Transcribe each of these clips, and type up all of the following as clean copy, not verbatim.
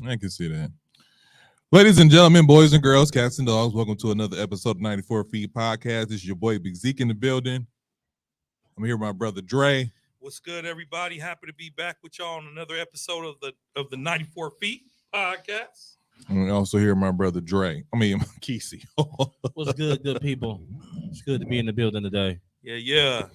I can see that. Ladies and gentlemen, boys and girls, cats and dogs, welcome to another episode of 94 Feet Podcast. This is your boy Big Zeke in the building. I'm here with my brother Dre. What's good, everybody? Happy to be back with y'all on another episode of the 94 Feet Podcast. And we also hear my brother Dre. Kesey. What's good, good people? It's good to be in the building today. Yeah.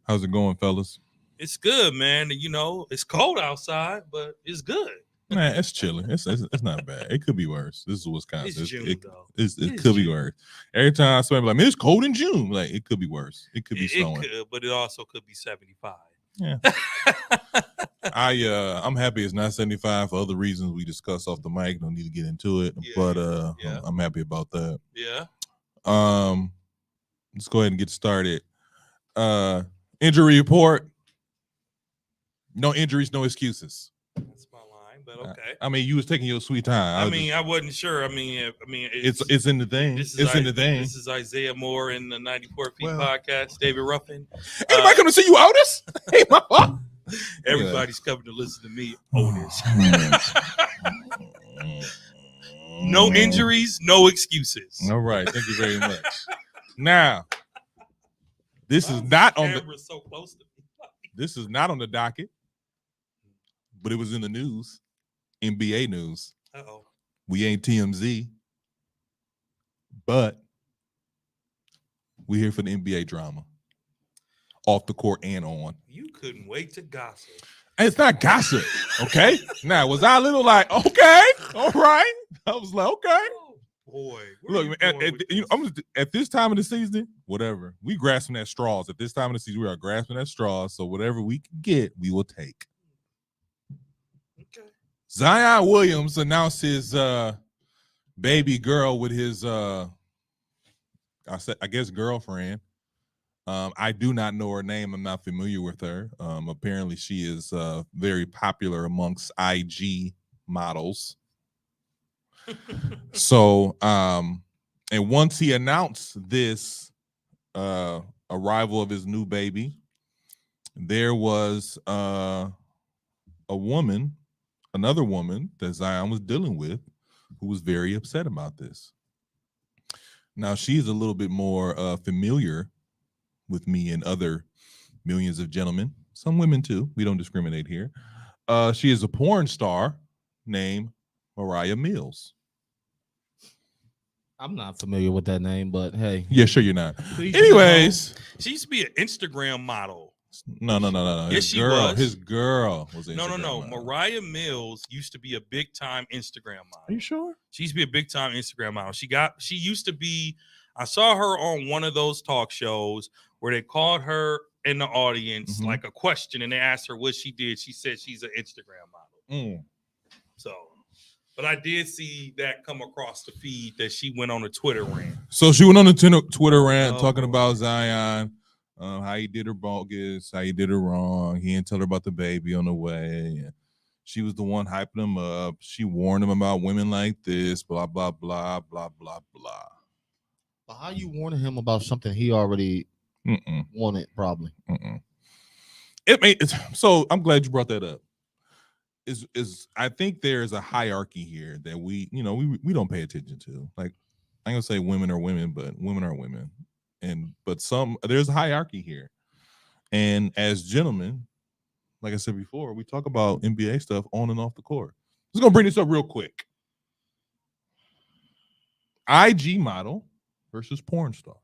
How's it going, fellas? It's good, man. You know, it's cold outside, but it's good. Man, it's chilling. It's not bad. It could be worse. This is Wisconsin. It's June, though. It could be worse. Every time somebody be like, man, it's cold in June. Like, it could be worse. It could be snowing. It could, but it also could be 75. Yeah. I'm happy it's not 75 for other reasons we discussed off the mic. Don't need to get into it. Yeah, but yeah. I'm happy about that. Yeah. Let's go ahead and get started. Injury report. No injuries, no excuses. That's my line, but okay. I mean, you was taking your sweet time. I wasn't sure. It's in the thing. It's in the thing. This is Isaiah Moore in the 94 Feet Podcast. David Ruffin. Anybody come to see you, Otis? Hey, mama. Everybody's coming to listen to me, Otis. No injuries, no excuses. All right, thank you very much. Now, this is not on the. So close to me. This is not on the docket, but it was in the news, NBA news. Uh-oh. We ain't TMZ, but we here for the NBA drama, off the court and on. You couldn't wait to gossip. It's not gossip, okay? Now, was I a little like, okay, all right? I was like, okay. Oh, boy. Look, at this time of the season, whatever, we grasping at straws. At this time of the season, we are grasping at straws. So whatever we can get, we will take. Okay. Zion Williams announced his baby girl with his, I guess, girlfriend. I do not know her name. I'm not familiar with her. Apparently, she is very popular amongst IG models. So, and once he announced this arrival of his new baby, there was another woman that Zion was dealing with who was very upset about this. Now, she's a little bit more familiar with me and other millions of gentlemen, some women too. We don't discriminate here. She is a porn star named Mariah Mills. I'm not familiar with that name, but hey. Yeah, sure you're not. Anyways. She used to be an Instagram model. No. Yes, she was. His girl was an No. model. Mariah Mills used to be a big time Instagram model. Are you sure? She used to be a big time Instagram model. She used to be, I saw her on one of those talk shows where they called her in the audience like a question and they asked her what she did. She said she's an Instagram model. So, but I did see that come across the feed that she went on a Twitter rant. So she went on a Twitter rant talking about Zion, how he did her bogus, how he did her wrong. He didn't tell her about the baby on the way. She was the one hyping him up. She warned him about women like this, blah, blah, blah, blah, blah, blah. But how you warning him about something he already wanted, probably? So I'm glad you brought that up. I think there's a hierarchy here that we don't pay attention to. Like, I'm gonna say women are women, but women are women, but there's a hierarchy here. And as gentlemen, like I said before, we talk about NBA stuff on and off the court. I'm just gonna bring this up real quick. IG model versus porn star.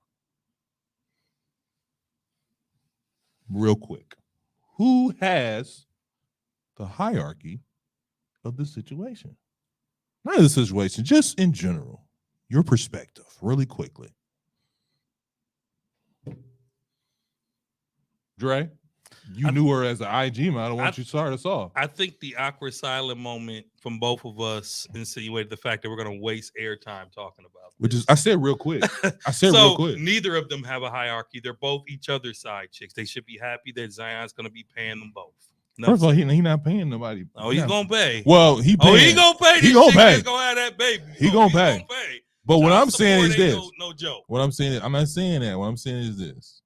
Real quick. Who has the hierarchy of the situation? Not the situation, just in general. Your perspective, really quickly. Dre, you knew her as an IG model. Why don't you start us off? I think the awkward silent moment from both of us insinuated the fact that we're going to waste airtime talking about this. Which is, I said real quick. Real quick. Neither of them have a hierarchy. They're both each other's side chicks. They should be happy that Zion's going to be paying them both. First of all, he not paying nobody. Oh, he's going to pay. Well, he paying. Oh, he going to pay. He going to pay. Go have that baby. He going to pay. But what I'm saying is this. No joke. What I'm saying, I'm not saying that. What I'm saying is this.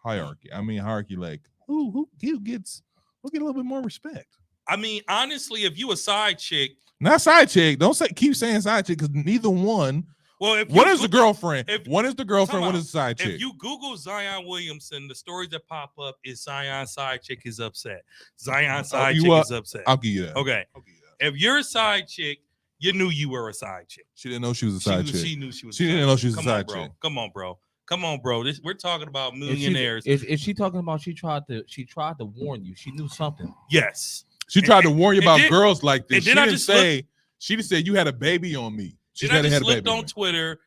Hierarchy. I mean hierarchy, like who get a little bit more respect. I mean, honestly, if you a side chick, Not side chick. Don't keep saying side chick because neither one. well, if One you is the girlfriend. if- One is the girlfriend. Time One out. is the side chick. If you Google Zion Williamson, the stories that pop up is Zion side chick is upset. Zion side chick is upset. I'll give you that. Okay. I'll give you that. If you're a side chick, you knew you were a side chick. She didn't know she was a side chick. She knew she was. She didn't know she was a Come on, side bro. chick. Come on, bro. Come on, bro. We're talking about If millionaires. Is she talking about she tried to warn you? She knew something. Yes. She tried to warn you and about then- girls like this. and She then I didn't just say. She just said you had a baby on me. She Then I said just had a looked baby on on me. Twitter,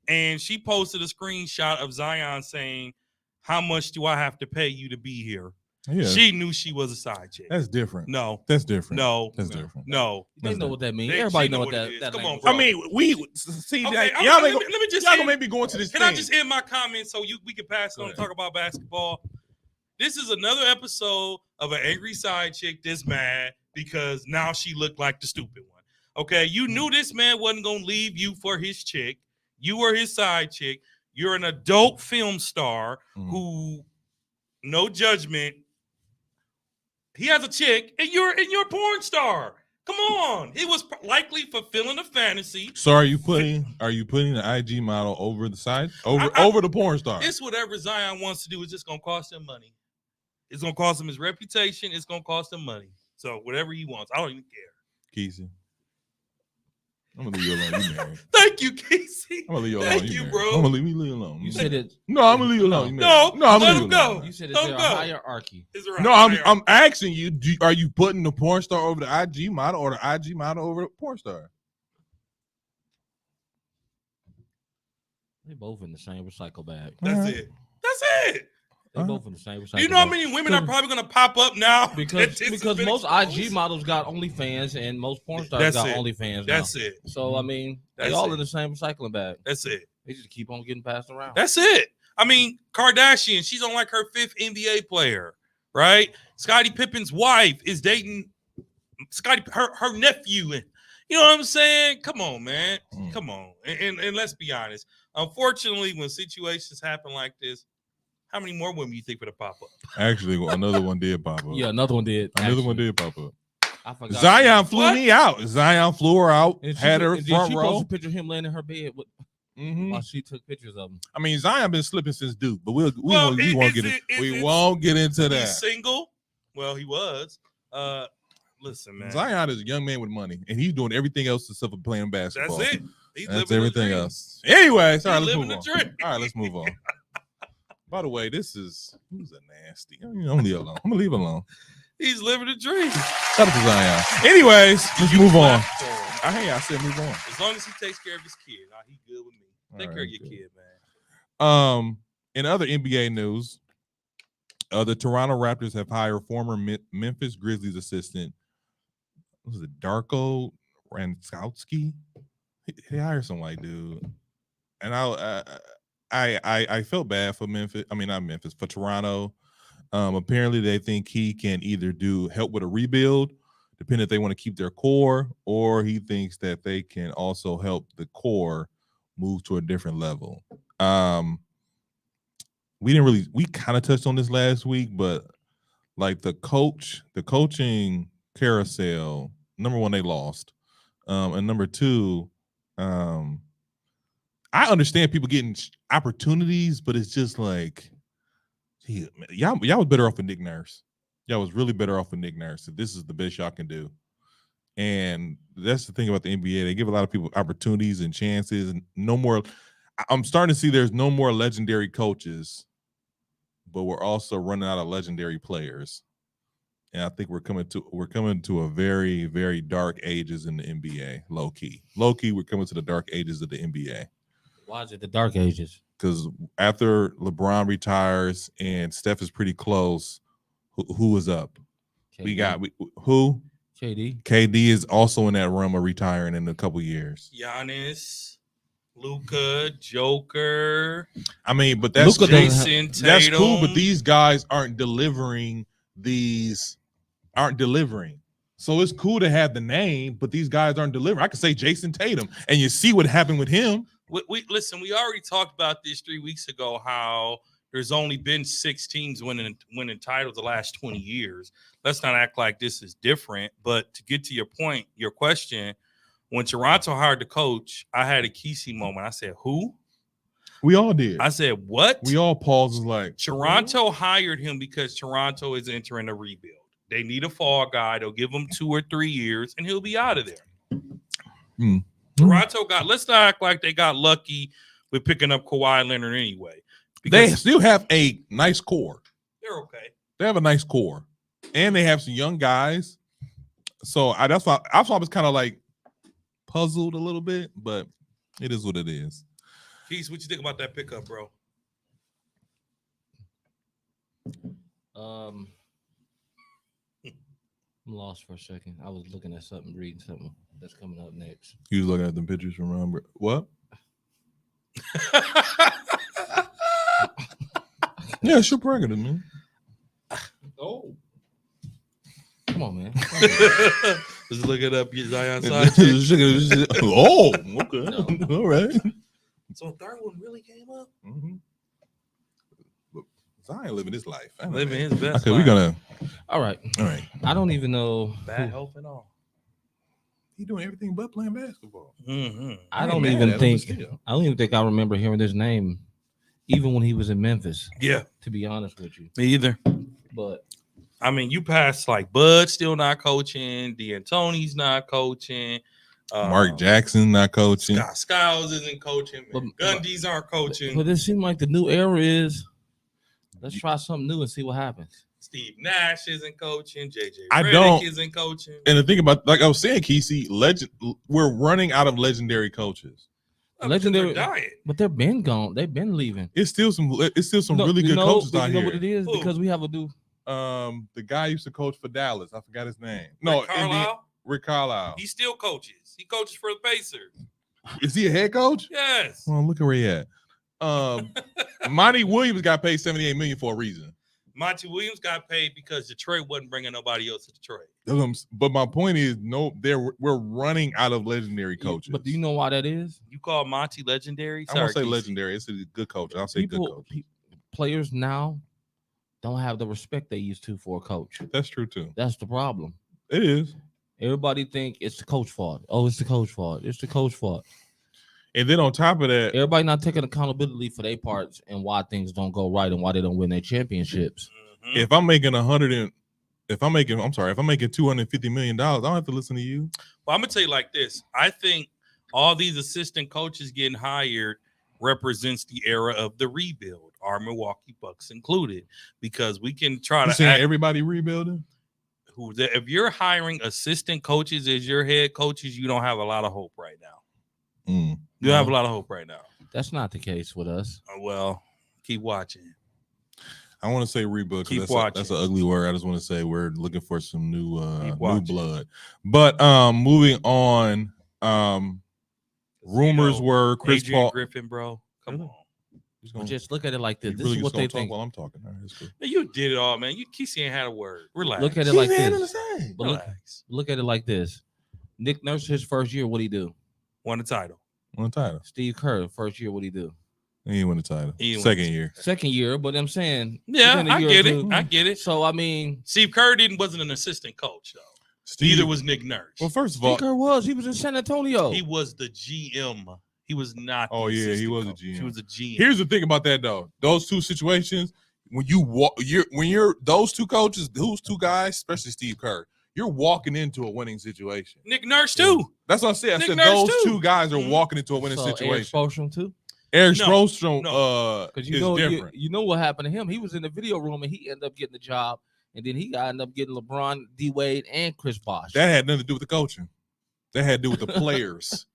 and she posted a screenshot of Zion saying, "How much do I have to pay you to be here?" Yeah, She knew she was a side chick. that's different. No, That's different. no, That's different. no. They That's know what that means. They- Everybody she know know what what it that. is. that Come on, language bro. I mean, we see Okay, that. let Y'all me ain't just y'all end- gonna make me go into this Can thing. I just end my comment so we can pass it Go on and ahead. talk about basketball? This is another episode of an angry side chick that's mad because now she looked like the stupid one. Okay, you knew this man wasn't gonna leave you for his chick. You were his side chick. You're an adult film star Mhm. who, no judgment, he has a chick, and you're a porn star. Come on, he was likely fulfilling a fantasy. So are you putting the IG model over the side over I- over the porn star? It's whatever Zion wants to do. It's just gonna cost him money. It's gonna cost him his reputation. It's gonna cost him money. So whatever he wants, I don't even care. Kesey. I'm gonna leave you alone. You married. Thank you, Casey. I'm gonna leave you alone. Thank you, married. bro. I'm gonna leave you alone. You said it. No, I'm gonna leave you alone. You No, married. No, I'm let gonna him leave you alone. go. You said it's Don't there a go. hierarchy. It's all right. No, I'm asking you. Are you putting the porn star over the IG model or the IG model over the porn star? They both in the same recycle bag. That's Alright. it. That's it. They Uh-huh. both in the same recycle. Do you know how bag. many women are probably gonna pop up now? Because This has been most exposed? IG models got OnlyFans and most porn stars That's got it. OnlyFans. That's now. it. So I mean, they That's all it. in the same recycling bag. That's it. They just keep on getting passed around. That's it. I mean, Kardashian, she's on like her 5th NBA player, right? Scottie Pippen's wife is dating her nephew, and you know what I'm saying? Come on, man. Mm. Come on. And let's be honest. Unfortunately, when situations happen like this, how many more women you think would have pop up? Actually, another one did pop up. Yeah, another one did. Another one actually. did pop up. I forgot. Zion flew What? me out. Zion flew her out. And she, Had her and then front she row. posted a picture of him laying in her bed Mhm. while she took pictures of him. I mean, Zion been slipping since Duke, but we Well, won't get it. We won't get into He's that. single. Well, he was. Listen, man. Zion is a young man with money, and he's doing everything else except for playing That's basketball. it. He's That's living the everything dream. else. Anyway, sorry, He's let's living move on. the dream. All right, let's move on. By the way, who's a nasty. I'm gonna leave it alone. I'm gonna leave it alone. He's living the dream. Shout out to Zion. Anyways, let's move on. Clap for him. I said move on. As long as he takes care of his kid, he good with me. Take All care of right, your good. kid, man. In other NBA news, the Toronto Raptors have hired former Memphis Grizzlies assistant. Was it Darko Ranskowski? He hired some white dude, and I felt bad for Memphis. I mean, not Memphis, for Toronto. Apparently, they think he can either help with a rebuild, depending if they want to keep their core, or he thinks that they can also help the core move to a different level. We kind of touched on this last week, but like the coaching carousel, number one, they lost. And number two, I understand people getting opportunities, but it's just like, gee, y'all was better off with Nick Nurse. Y'all was really better off with Nick Nurse. If this is the best y'all can do. And that's the thing about the NBA. They give a lot of people opportunities and chances, and no more. I'm starting to see there's no more legendary coaches, but we're also running out of legendary players. And I think we're coming to a very, very dark ages in the NBA. Low key, we're coming to the dark ages of the NBA. Why is it the dark ages? Because after LeBron retires and Steph is pretty close, who is up? KD. Who? KD. KD is also in that realm of retiring in a couple years. Giannis, Luka, Joker, I mean, but that's Luka doesn't Jason Tatum. that's cool. But these guys aren't delivering. So it's cool to have the name, but these guys aren't delivering. I could say Jason Tatum, and you see what happened with him. We listen. We already talked about this 3 weeks ago. How There's only been 6 teams winning titles the last 20 years. Let's not act like this is different. But to get to your point, your question, when Toronto hired the coach, I had a Kesey moment. I said, who? We all did. I said, what? We all paused like Toronto hired him because Toronto is entering a rebuild. They need a fall guy. They'll give him 2 or 3 years, and he'll be out of there. Mm. Toronto let's not act like they got lucky with picking up Kawhi Leonard anyway. They still have a nice core. They're okay. They have a nice core, and they have some young guys. So that's why I was kind of like puzzled a little bit, but it is what it is. Keith, what you think about that pickup, bro? I'm lost for a second. I was looking at something, reading something that's coming up next. You was looking at the pictures from Robert. What? Yeah, it's your prerogative, man. Oh, come on, man. Just look it up. Zion Oh, okay. All right. So a third one really came up? Mm-hmm. Zion living his life. Living his best Okay, we're life. All right. I don't even know. Bad health and all. He doing everything but playing basketball. Mm-hmm. I don't even think I remember hearing his name, even when he was in Memphis. Yeah. To be honest with you, Me either. but I mean, you passed like Bud still not coaching. D'Antoni's not coaching. Mark Jackson not coaching. Scott Skiles isn't coaching. But- Gundy's aren't coaching. but it seemed like the new era is let's try something new and see what happens. Steve Nash isn't coaching. JJ I Redick don't- isn't coaching. And the thing about, like I was saying, Kesey, we're running out of legendary coaches. Legendary- diet. But they've been gone. They've been leaving. It's still some No, really you good know- coaches but out you know here. what it is? Who? Because we have a new. The guy used to coach for Dallas. I forgot his name. No, Rick Carlisle. Rick Carlisle. He still coaches. He coaches for the Pacers. Is he a head coach? Yes. Well, look at where he at. Monty Williams got paid $78 million for a reason. Monty Williams got paid because Detroit wasn't bringing nobody else to Detroit. But my point is, we're running out of legendary coaches. But do you know why that is? You call Monty legendary? I won't say Keith. legendary. It's a good coach. I'll say good coach. Players now don't have the respect they used to for a coach. That's true too. That's the problem. It is. Everybody think it's the coach fault. Oh, it's the coach fault. It's the coach fault. And then on top of that, Everybody not taking accountability for their parts and why things don't go right and why they don't win their championships. Mhm. if I'm making $250 million, I don't have to listen to you. Well, I'm gonna tell you like this. I think all these assistant coaches getting hired represents the era of the rebuild, our Milwaukee Bucks included, because we can try You to saying act everybody rebuilding? if you're hiring assistant coaches as your head coaches, you don't have a lot of hope right now. Mm. You don't have a lot of hope right now. That's not the case with us. Well, keep watching. I want to say rebuild Keep because that's an ugly word. I just want to say we're looking for some new watching. blood. But moving on, rumors were Chris Adrian Paul. Griffin, bro. Come Really? on. He's But gonna- just look at it like this. you This really is just what they gonna talk think. while I'm talking. All right, that's cool. Man, you did it all, man. Kesey ain't had a word. Relax. Look at it like Keep this. handling the same. But look at it like this. Nick Nurse, his first year, what'd he do? Won the title. Won the title. Steve Kerr, first year, what'd he do? He ain't won the title. He ain't won Second the- year. Second year, but I'm saying, Yeah, within a I year or get it. two. I get it. So I mean, Steve Kerr wasn't an assistant coach though. Steve, Neither was Nick Nurse. well, first of all, Steve Kerr was. He was in San Antonio. He was the GM. He was not. the Oh, yeah, he assistant was a coach. GM. He was a GM. here's the thing about that though. Those two situations, when you're those two coaches, those two guys, especially Steve Kerr, you're walking into a winning situation. Nick Nurse too. That's what I said. I Nick said Nurse those too. two guys are Mhm. walking into a winning so Eric situation. Spoelstra too. Eric No, Spoelstra Because is different. you know what happened to him. He was in the video room and he ended up getting the job, and then he ended up getting LeBron, D Wade, and Chris Bosh. That had nothing to do with the coaching. That had to do with the players.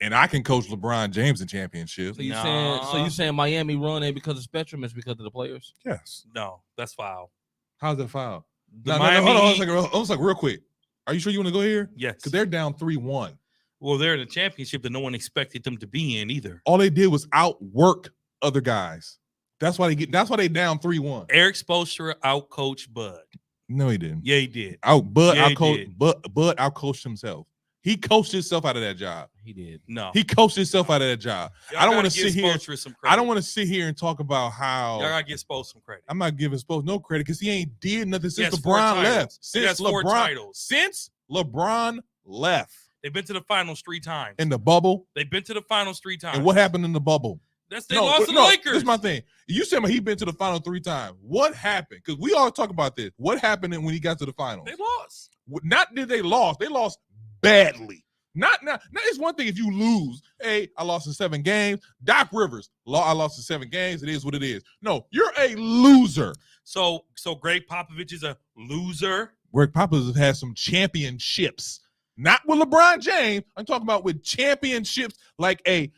And I can coach LeBron James in championships. So you Nah. saying Miami run ain't because of Spectrum, it's because of the players? Yes. No, that's foul. How's that foul? The No, Miami hold on. Heat- I was like, real quick. Are you sure you want to go here? Yes. Because they're down 3-1. Well, they're in a championship that no one expected them to be in either. All they did was outwork other guys. That's why they down 3-1. Eric Spoelstra outcoached Bud. No, he didn't. Yeah, he did. Bud Yeah, he outcoached did. Bud outcoached himself. He coached himself out of that job. He did. No, He coached himself out of that job. Y'all I don't gotta want to give sit here. Spoelstra some credit. I don't want to sit here and talk about how Y'all gotta give Spoelstra some credit. I'm not giving Spo no credit because he ain't did nothing since has 4 LeBron titles. left. He has 4 titles. Since LeBron left They've been to the finals 3 times. in the bubble. They've been to the finals 3 times. And what happened in the bubble? They lost to the Lakers. This is my thing. You said he been to the final 3 times. What happened? Because we all talk about this. What happened when he got to the finals? They lost. Not did they lost. They lost badly. Not it's one thing if you lose. Hey, I lost in 7 games. Doc Rivers, I lost in 7 games. It is what it is. No, you're a loser. So Greg Popovich is a loser. Greg Popovich has had some championships. Not with LeBron James. I'm talking about with championships like a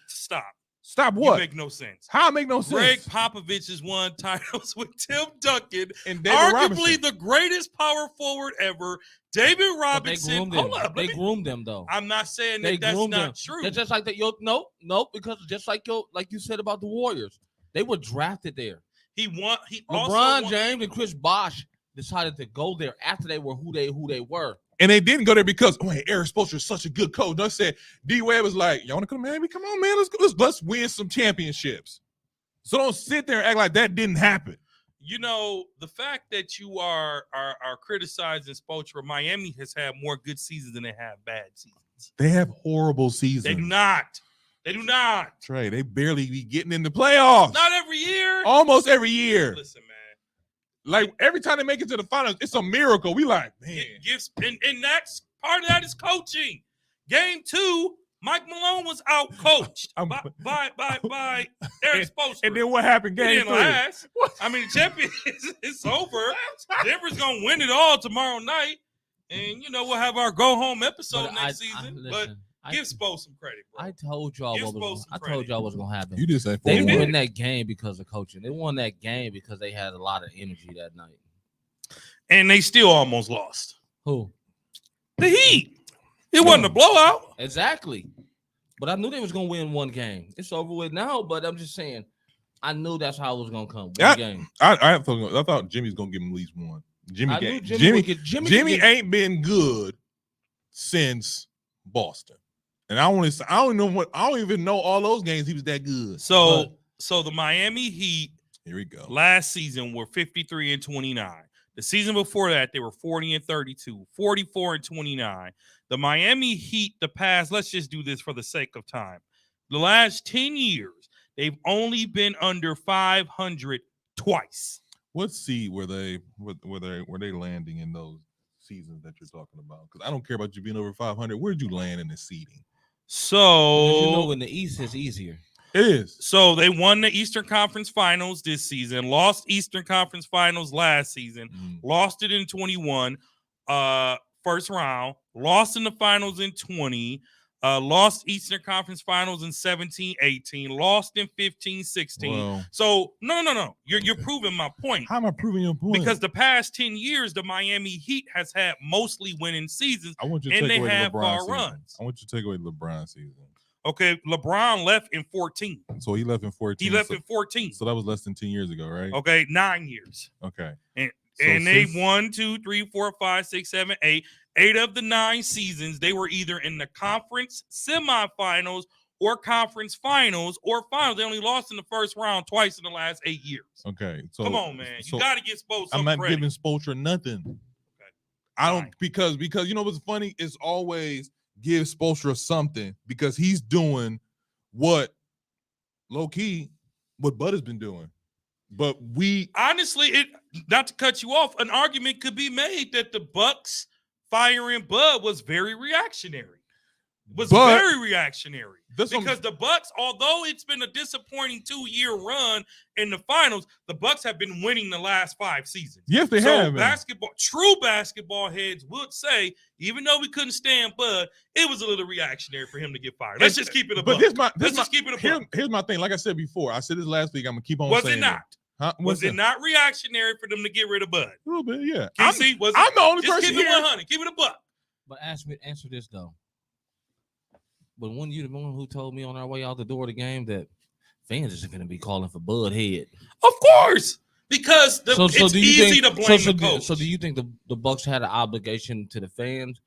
Stop what? You make no sense. How it make no Greg sense? Popovich has won titles with Tim Duncan, And David arguably Robinson. the greatest power forward ever. David But Robinson. they groomed Hold them. up. They groomed them though. I'm not saying They that's groomed them. not true. They're just like that. Nope. Because just like you said about the Warriors, they were drafted there. He won. He also LeBron won. James and Chris Bosh decided to go there after they were who they were. And they didn't go there because Eric Spoelstra is such a good coach. I said D-Wade was like, "Y'all want to come, man? Come on, man. Let's win some championships." So don't sit there and act like that didn't happen. You know, the fact that you are criticizing Spoelstra, Miami has had more good seasons than they have bad seasons. They have horrible seasons. They do not. They do not. Trey, they barely be getting in the playoffs. Not every year. Almost every year. Listen, man. Like every time they make it to the finals, it's a miracle. We like, man. And that's part of that is coaching. Game 2, Mike Malone was out coached by Eric Spoelstra. And then what happened? He Game didn't 3. last. I mean, the champion it's over. Denver's gonna win it all tomorrow night, and we'll have our go home episode next season. But give Spo some credit, bro. I told y'all Give what Spo was. some I credit. told y'all what's gonna happen. You just say They 4-1. didn't win that game because of coaching. They won that game because they had a lot of energy that night. And they still almost lost. Who? The Heat. It wasn't a blowout. Exactly. But I knew they was gonna win one game. It's over with now. But I'm just saying, I knew that's how it was gonna come. One game. I thought Jimmy's gonna give him at least one. I knew Jimmy would Jimmy ain't been good since Boston. And I don't even know all those games he was that good. So the Miami Heat Here we go. last season were 53-29. The season before that, they were 40-32, 44-29. The Miami Heat, let's just do this for the sake of time. The last 10 years, they've only been under 500 twice. What seed were they landing in those seasons that you're talking about? Because I don't care about you being over 500. Where'd you land in the seeding? So in the East it's easier. It is. So they won the Eastern Conference Finals this season, lost Eastern Conference Finals last season, lost it in 21, first round, lost in the finals in 20, lost Eastern Conference Finals in 17-18, lost in 15-16. Well, So no. You're proving my point. how am I proving your point? Because the past 10 years, the Miami Heat has had mostly winning seasons. I want you to and take they away have LeBron far season. runs. I want you to take away LeBron season. Okay, LeBron left in 14. So he left in 14. He left so, in 14. So that was less than 10 years ago, right? Okay, 9 years. Okay. And So they since- 1, 2, 3, 4, 5, 6, 7, 8. 8 of the 9 seasons, they were either in the conference semifinals or conference finals or finals. They only lost in the first round twice in the last 8 years. Okay. So Come on, man. so You got to get Spo some I'm not credit. giving Spoelstra nothing. I don't because you know what's funny is always give Spoelstra something because he's doing what low key what Bud has been doing. But Honestly, not to cut you off, an argument could be made that the Bucks firing Bud was very reactionary. Very reactionary. Because the Bucks, although it's been a disappointing 2-year run in the finals, the Bucks have been winning the last 5 seasons. Yes, they have. True basketball heads would say, even though we couldn't stand Bud, it was a little reactionary for him to get fired. Let's just keep it a buck. Let's just keep it a buck. Here's my thing. Like I said before, I said this last week. I'm gonna keep on saying Was it not? Huh? Was it not reactionary for them to get rid of Bud? A little bit, yeah. I'm the only just person keep it here. 100. Keep it a buck. But answer this though. But when you the one who told me on our way out the door of the game that fans is going to be calling for Bud Head. Of course, because it's do you easy think, to blame the coach. So do you think the Bucks had an obligation to the fans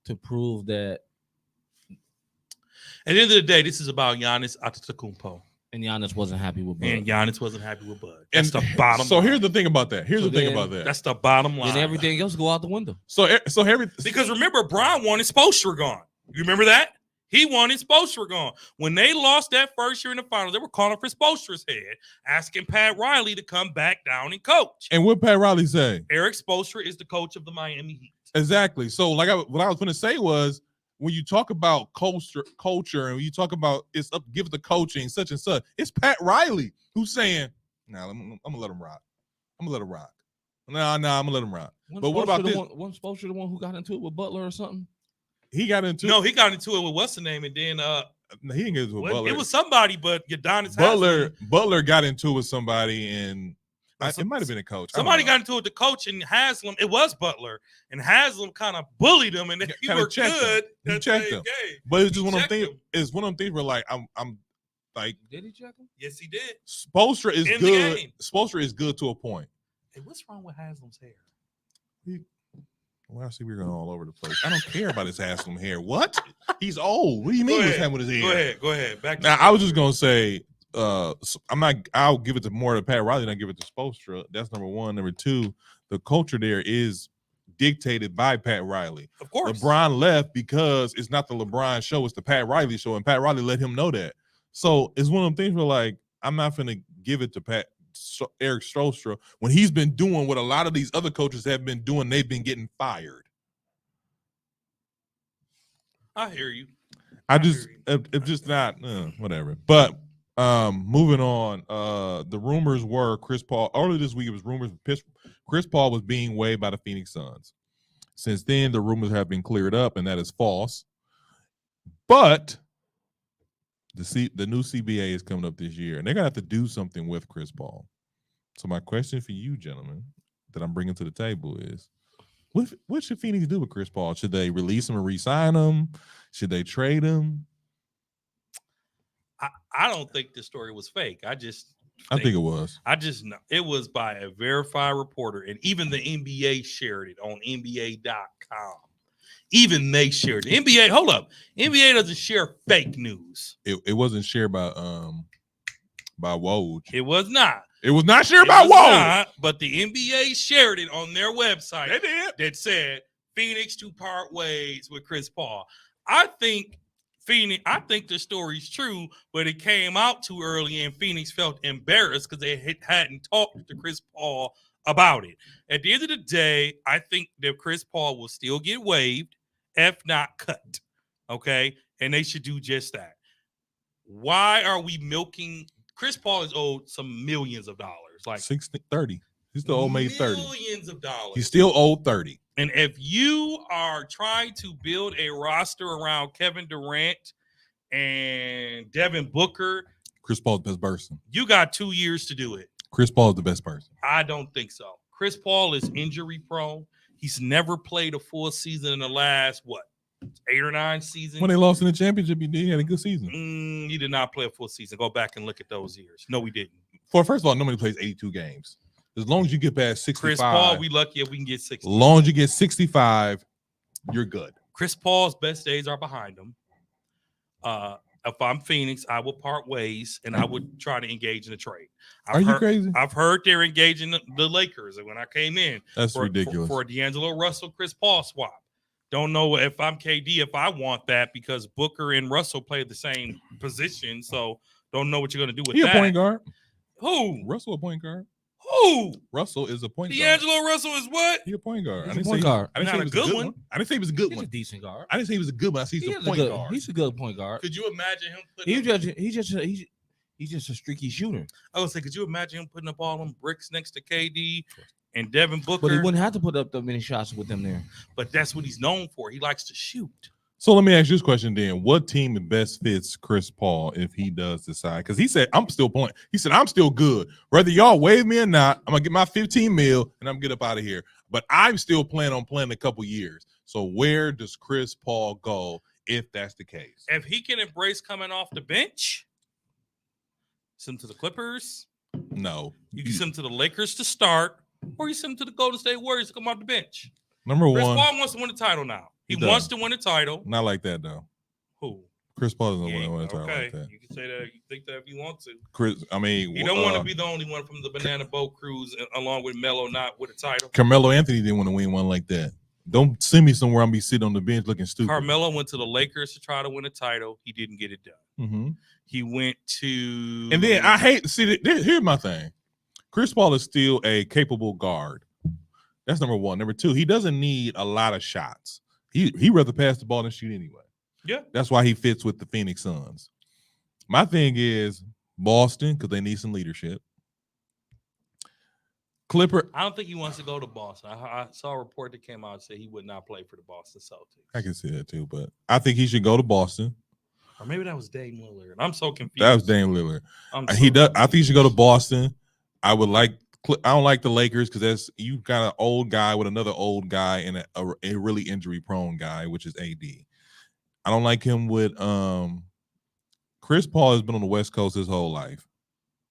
to prove that At the end of the day, this is about Giannis Antetokounmpo, And Giannis wasn't happy with Bud. and Giannis wasn't happy with Bud. That's And the bottom. So line. here's the thing about that. Here's So the thing then- about that. That's the bottom line. Then everything else go out the window. So every Because remember, Brian wanted Spoelstra gone. You remember that? He wanted Spoelstra gone. When they lost that first year in the finals, they were calling for Spoelstra's head, asking Pat Riley to come back down and coach. and what Pat Riley say? Eric Spoelstra is the coach of the Miami Heat. Exactly. So what I was going to say was when you talk about culture and when you talk about it's up, give it the coaching, such and such, it's Pat Riley who's saying, "Nah, I'm gonna let him rock. I'm gonna let him rock. Nah, I'm gonna let him rock." But what about this? Wasn't Spoelstra the one who got into it with Butler or something? He got into No, he got into it with what's the name, and then he didn't get into it with Butler. it was somebody, but Udonis Butler got into it with somebody, and it might have been a coach. Somebody got into it with the coach, and Haslam. It was Butler, and Haslam kind of bullied him, and he Kinda were checked him. good. He that checked same him. game. But it's just one of them checked things. him. It's one of them things where like I'm like Did he check him? Yes, he did. Spoelstra is In the good. game. Spoelstra is good to a point. Hey, what's wrong with Haslam's hair? Well, I see we're going all over the place. I don't care about his Haslam hair. What? He's old. What do you mean Go what's ahead. happening with his hair? Go ahead. Back to Now, I was just gonna say, I'll give it to more to Pat Riley than I give it to Spoelstra. That's number one. Number two, the culture there is dictated by Pat Riley. Of course. LeBron left because it's not the LeBron show, it's the Pat Riley show, and Pat Riley let him know that. So it's one of them things where like I'm not gonna give it to Eric Spoelstra when he's been doing what a lot of these other coaches have been doing. They've been getting fired. I hear you. I just it's just not whatever. But moving on, the rumors were Chris Paul earlier this week. It was rumors Chris Paul was being waived by the Phoenix Suns. Since then, the rumors have been cleared up, and that is false. But the new CBA is coming up this year, and they're gonna have to do something with Chris Paul. So my question for you, gentlemen, that I'm bringing to the table is, what should Phoenix do with Chris Paul? Should they release him and re-sign him? Should they trade him? I don't think this story was fake. I think it was. I just know it was by a verified reporter, and even the NBA shared it on NBA.com. Even they shared it. NBA, hold up. NBA doesn't share fake news. It wasn't shared by Woj. It was not. It was not shared It by was Woj. not, but the NBA shared it on their website. They did. That said Phoenix to part ways with Chris Paul. I think the story's true, but it came out too early and Phoenix felt embarrassed because they hadn't talked to Chris Paul about it. At the end of the day, I think that Chris Paul will still get waived, if not cut. Okay? And they should do just that. Why are we milking? Chris Paul is owed some millions of dollars. Like 30. He's still owed maybe 30. Millions of dollars. He's still owed 30. And if you are trying to build a roster around Kevin Durant and Devin Booker, Chris Paul's the best person. you got 2 years to do it. Chris Paul is the best person. I don't think so. Chris Paul is injury prone. He's never played a full season in the last, 8 or 9 seasons? When they lost in the championship, he had a good season. He did not play a full season. Go back and look at those years. No, we didn't. First of all, nobody plays 82 games. As long as you get past 65. Chris Paul, we lucky if we can get 60. As long as you get 65, you're good. Chris Paul's best days are behind him. If I'm Phoenix, I would part ways and I would try to engage in a trade. Are you crazy? I've heard they're engaging the Lakers. And when I came in, That's ridiculous. For a D'Angelo Russell, Chris Paul swap. Don't know if I'm KD, if I want that because Booker and Russell play the same position. So don't know what you're going to do with He that. a point guard. Who? Russell a point guard. Who? Russell is a point guard. D'Angelo Russell is what? He a point guard. He's a point guard. I didn't Not say a he was good a good one. one. I didn't say he was a good He's a one. decent guard. I didn't say he was a good one. I said he's a point guard. He's a good point guard. Could you imagine him putting He's just a streaky shooter. I would say, could you imagine him putting up all them bricks next to KD and Devin Booker? But he wouldn't have to put up that many shots with them there. But that's what he's known for. He likes to shoot. So let me ask you this question then. What team best fits Chris Paul if he does decide? Because he said, I'm still playing. He said, I'm still good. Whether y'all waive me or not, I'm going to get my 15 mil and I'm going to get up out of here. But I'm still planning on playing a couple years. So where does Chris Paul go if that's the case? If he can embrace coming off the bench, send him to the Clippers. No. You can send him to the Lakers to start, or you send him to the Golden State Warriors to come off the bench. Number Chris one. Paul wants to win the title now. He He does. wants to win the title. Not like that, though. Who? Chris Paul doesn't Yeah, want to talk okay. like that. You can say that. You think that if you want to. Chris, I mean, You don't want to be the only one from the Banana Boat Cruise, along with Melo, not with a title. Carmelo Anthony didn't want to win one like that. Don't send me somewhere I'm be sitting on the bench looking stupid. Carmelo went to the Lakers to try to win a title. He didn't get it done. Mm-hmm. He went to, And then I hate see. Here's my thing. Chris Paul is still a capable guard. That's number one. Number two, he doesn't need a lot of shots. He rather pass the ball than shoot anyway. Yeah. That's why he fits with the Phoenix Suns. My thing is Boston, because they need some leadership. Clipper. I don't think he wants to go to Boston. I saw a report that came out and said he would not play for the Boston Celtics. I can see that too, but I think he should go to Boston. Or maybe that was Dame Lillard. I'm so confused. That was Dame Lillard. I'm He so does. I think he should go to confused. Boston. I don't like the Lakers because that's you got an old guy with another old guy and a really injury prone guy, which is AD. I don't like him with Chris Paul has been on the West Coast his whole life.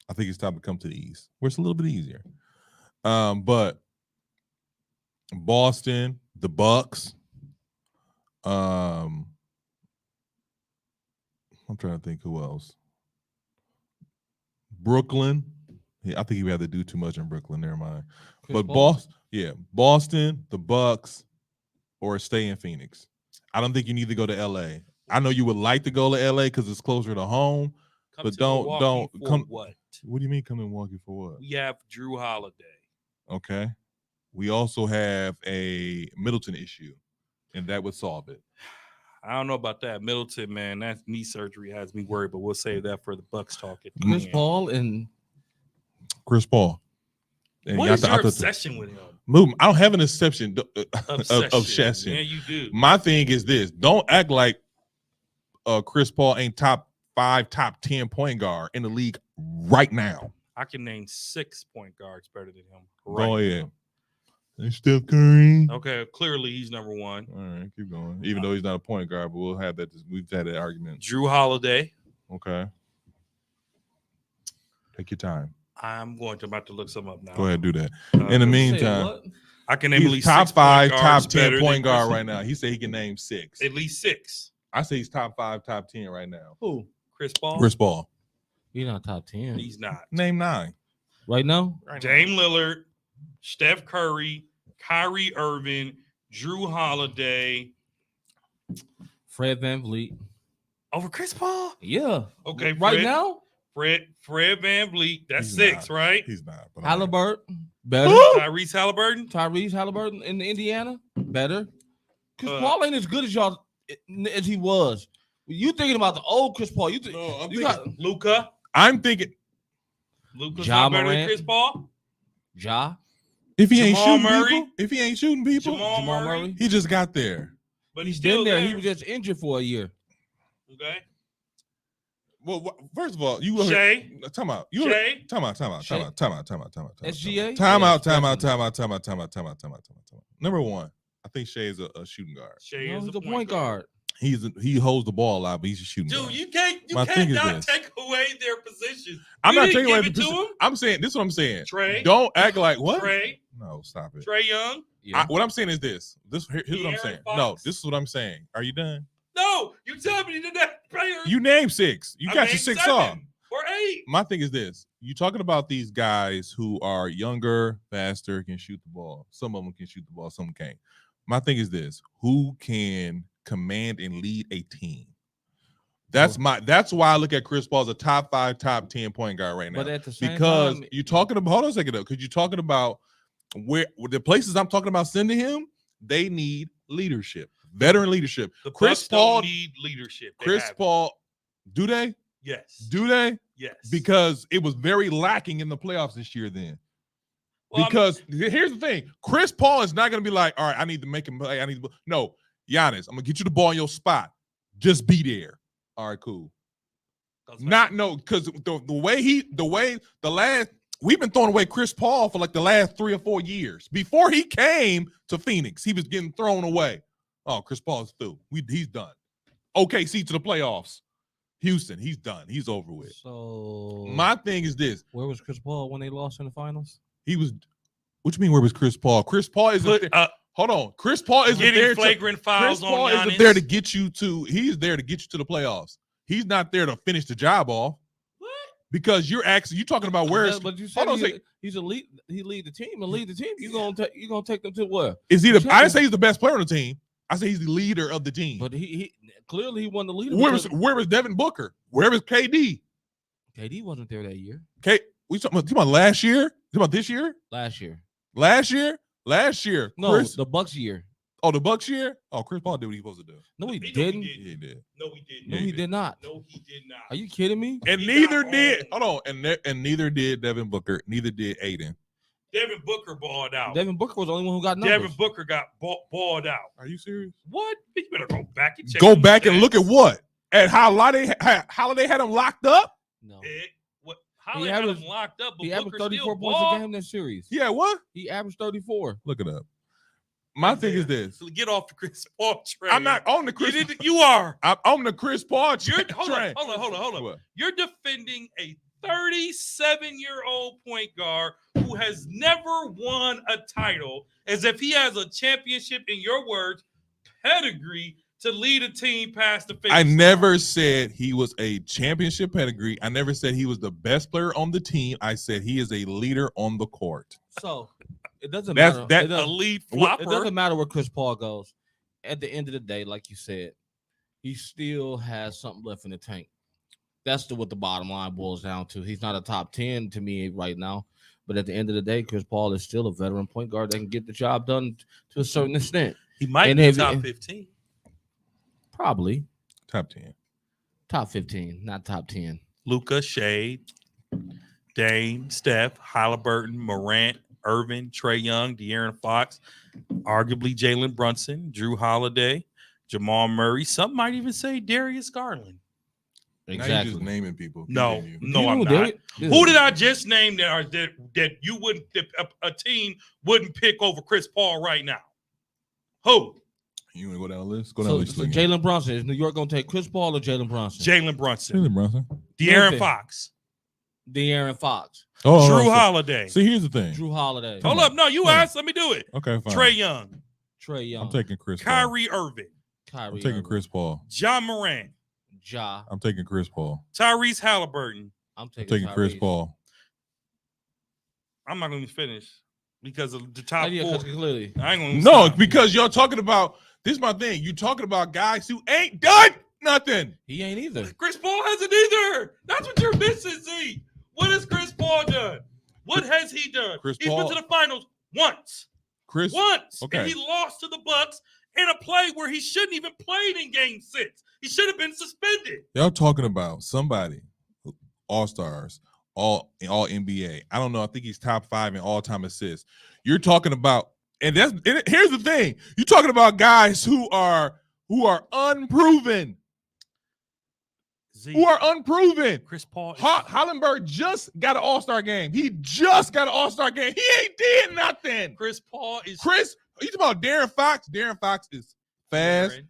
I think it's time to come to the East, where it's a little bit easier. But Boston, the Bucks. I'm trying to think who else. Brooklyn. Yeah, I think he would have to do too much in Brooklyn. Never mind. Chris But Paul? Boston, the Bucks, or stay in Phoenix. I don't think you need to go to LA. I know you would like to go to LA because it's closer to home. Come but to don't Milwaukee for come. what? What do you mean come to Milwaukee for what? We have Drew Holiday. Okay. We also have a Middleton issue, and that would solve it. I don't know about that. Middleton, man, that knee surgery has me worried, but we'll save that for the Bucks talk at the Chris end. Paul and Chris Paul. And What I is th- I your thought- obsession with him? Move. I don't have an exception Obsession. obsession. Yeah, you do. My thing is this: don't act like Chris Paul ain't top 5, top 10 point guard in the league right now. I can name 6 point guards better than him. Go Right ahead. And Steph Curry. now. Okay, clearly he's number one. All right, keep going. Even though he's not a point guard, but we'll have that. We've had that argument. Drew Holiday. Okay. Take your time. I'm about to look some up now. Go ahead, do that. Uh, In the Say meantime, what? I can name at he's least top 6 5, point top guards 10 better point than guard Chris- right now. He said he can name 6. At least 6. I say he's top 5, top 10 right now. Who? Chris Paul. Chris Paul. He's not top 10 He's not. Name 9. right now. Dame Lillard, Steph Curry, Kyrie Irving, Drew Holiday. Fred VanVleet. Over Chris Paul? Yeah. Okay, Right Fred, now, Fred VanVleet. That's He's 6, not. right? He's not. But all right. Halliburton. Better. Tyrese Halliburton. Tyrese Halliburton in Indiana. Better. Chris Uh, Paul ain't as good as y'all as he was. You thinking about the old Chris Paul? You think No, I'm you thinking- got Luca. I'm thinking Luca's Ja not better than Morant. Chris Paul. Ja? if he ain't Jamal shooting Murray? people, if he ain't shooting people, Jamal Jamal Murray. Murray? he just got there. But he's He's still been there. there. He was just injured for a year. Okay. Well, first of all, you Shay. time out. You Shay. time out. SGA? Time out. Number one, I think Shea is a shooting guard. Shay No, is he's a a point guard. He holds the ball a lot, but he's a shooting guard. Dude, you My thing is cannot this. take away their positions. I'm You not didn't taking away give the it to position. him. I'm saying this is what I'm saying. Trey. Don't act like what? Trey. No, stop it. Trey Young. Yeah. What I'm saying is this. Here's what I'm De'Aaron saying. Fox. No, this is what I'm saying. Are you done? No, you tell me that player. You named 6. You I got your named 6 7 off. or 8. My thing is this: you talking about these guys who are younger, faster, can shoot the ball. Some of them can shoot the ball, some can't. My thing is this: who can command and lead a team? That's why I look at Chris Paul as a top 5, top 10 point guard right now. But at the same Because time, you're talking about, hold on a second though, because you're talking about where the places I'm talking about sending him, they need leadership, veteran leadership. The Chris Bucks Paul, don't need leadership. They Chris have it. Paul, do they? Yes. Do they? Yes. Because it was very lacking in the playoffs this year then. Well, I'm- Because here's the thing: Chris Paul is not going to be like, all right, I need to make him play. No, Giannis, I'm gonna get you the ball in your spot. Just be there. All right, cool. Because we've been throwing away Chris Paul for like the last 3 or 4 years. Before he came to Phoenix, he was getting thrown away. Oh, Chris Paul is through. He's done. OKC to the playoffs. Houston, he's done. He's over with. so My thing is this: where was Chris Paul when they lost in the finals? he was. What you mean? Where was Chris Paul? Chris Paul is. Put Hold on. Chris Paul isn't getting there. flagrant Chris fouls Paul on Giannis. isn't there to get you to. He's there to get you to the playoffs. He's not there to finish the job off. What? Because you're talking about where is. But you said Hold on, he's a lead. He lead the team and lead the team. You gonna take them to where? Is he the? I champion. didn't say he's the best player on the team. I say he's the leader of the team. But he clearly he won the leader. Where was Devin Booker? Where was KD? KD wasn't there that year. We talking about last year? You talking about this year? Last year. Last year. No, Chris, the Bucks year. oh, the Bucks year? Oh, Chris Paul did what he was supposed to do. No, he He didn't. Yeah, he did. No, he didn't. No, he he did. did not. No, he did not. Are you kidding me? And He neither got did. all- Hold on. And neither did Devin Booker. Neither did Aiden. Devin Booker balled out. Devin Booker was the only one who got numbers. Devin Booker got balled out. Are you serious? What? You better go back and check. Go them back and stats. look at what? At how Holiday had him locked up? No. What? Holly had averaged- him locked up, but He averaged Booker 34 still points balled. a game in that series. Yeah, what? He averaged 34. Look it up. My thing is this. So get off the Chris Paul train. I'm not on the Chris. You are. I'm on the Chris Paul You're, train. hold on. What? You're defending a 37-year-old point guard who has never won a title as if he has a championship, in your words, pedigree to lead a team past the finish I line. never said he was a championship pedigree. I never said he was the best player on the team. I said he is a leader on the court. So it doesn't That's- matter. that- it, doesn't, elite it flopper. doesn't matter where Chris Paul goes. At the end of the day, like you said, he still has something left in the tank. That's what the bottom line boils down to. He's not a top 10 to me right now. But at the end of the day, Chris Paul is still a veteran point guard that can get the job done to a certain extent. He might And be if- top 15. Probably Top 10. top 15, not top 10. Luka, Shade, Dame, Steph, Halliburton, Morant, Irvin, Trae Young, De'Aaron Fox, arguably Jalen Brunson, Drew Holiday, Jamal Murray. Some might even say Darius Garland. Now you Exactly. just naming people. No, Continue. no, You I'm know not. Derrick- Who did I just name that you wouldn't a team wouldn't pick over Chris Paul right now? Who? You want to go down the list? Go down So, the list. so again. Jalen Brunson, is New York gonna take Chris Paul or Jalen Brunson? Jalen Brunson, Jalen Brunson. De'Aaron Okay. Fox, De'Aaron Fox, Oh, Drew so- Holiday. See, here's the thing. Drew Holiday, Hold up, no, you Come on. asked. Let me do it. Okay, fine. Trae Young, Trey Young, I'm taking Chris Paul. Kyrie Irving, Kyrie I'm taking Irving, Chris Paul. John Morant, Ja. I'm taking Chris Paul. Tyrese Halliburton. I'm I'm taking, taking Chris Tyrese. Paul. I'm not going to finish because of the top Oh, yeah, four. 'cause clearly. I ain't going to No, because you're talking about this is my thing. You're talking about guys who ain't done nothing. He ain't either. Chris Paul hasn't either. That's what you're missing, Z. What has Chris Paul done? What has he done? Chris He's Paul- been to the finals once. Chris, okay. And he lost to the Bucks in a play where he shouldn't even played in game 6. He should have been suspended. y'all talking about somebody, all-stars, all NBA. I don't know. I think he's top 5 in all-time assists. You're talking about, and here's the thing. You're talking about guys who are unproven. Z, Who are unproven. Chris Paul is Hollenberg just got an all-star game. He just got an all-star game. He ain't did nothing. Chris Paul is Chris, you talking about De'Aaron Fox? De'Aaron Fox is fast. Aaron.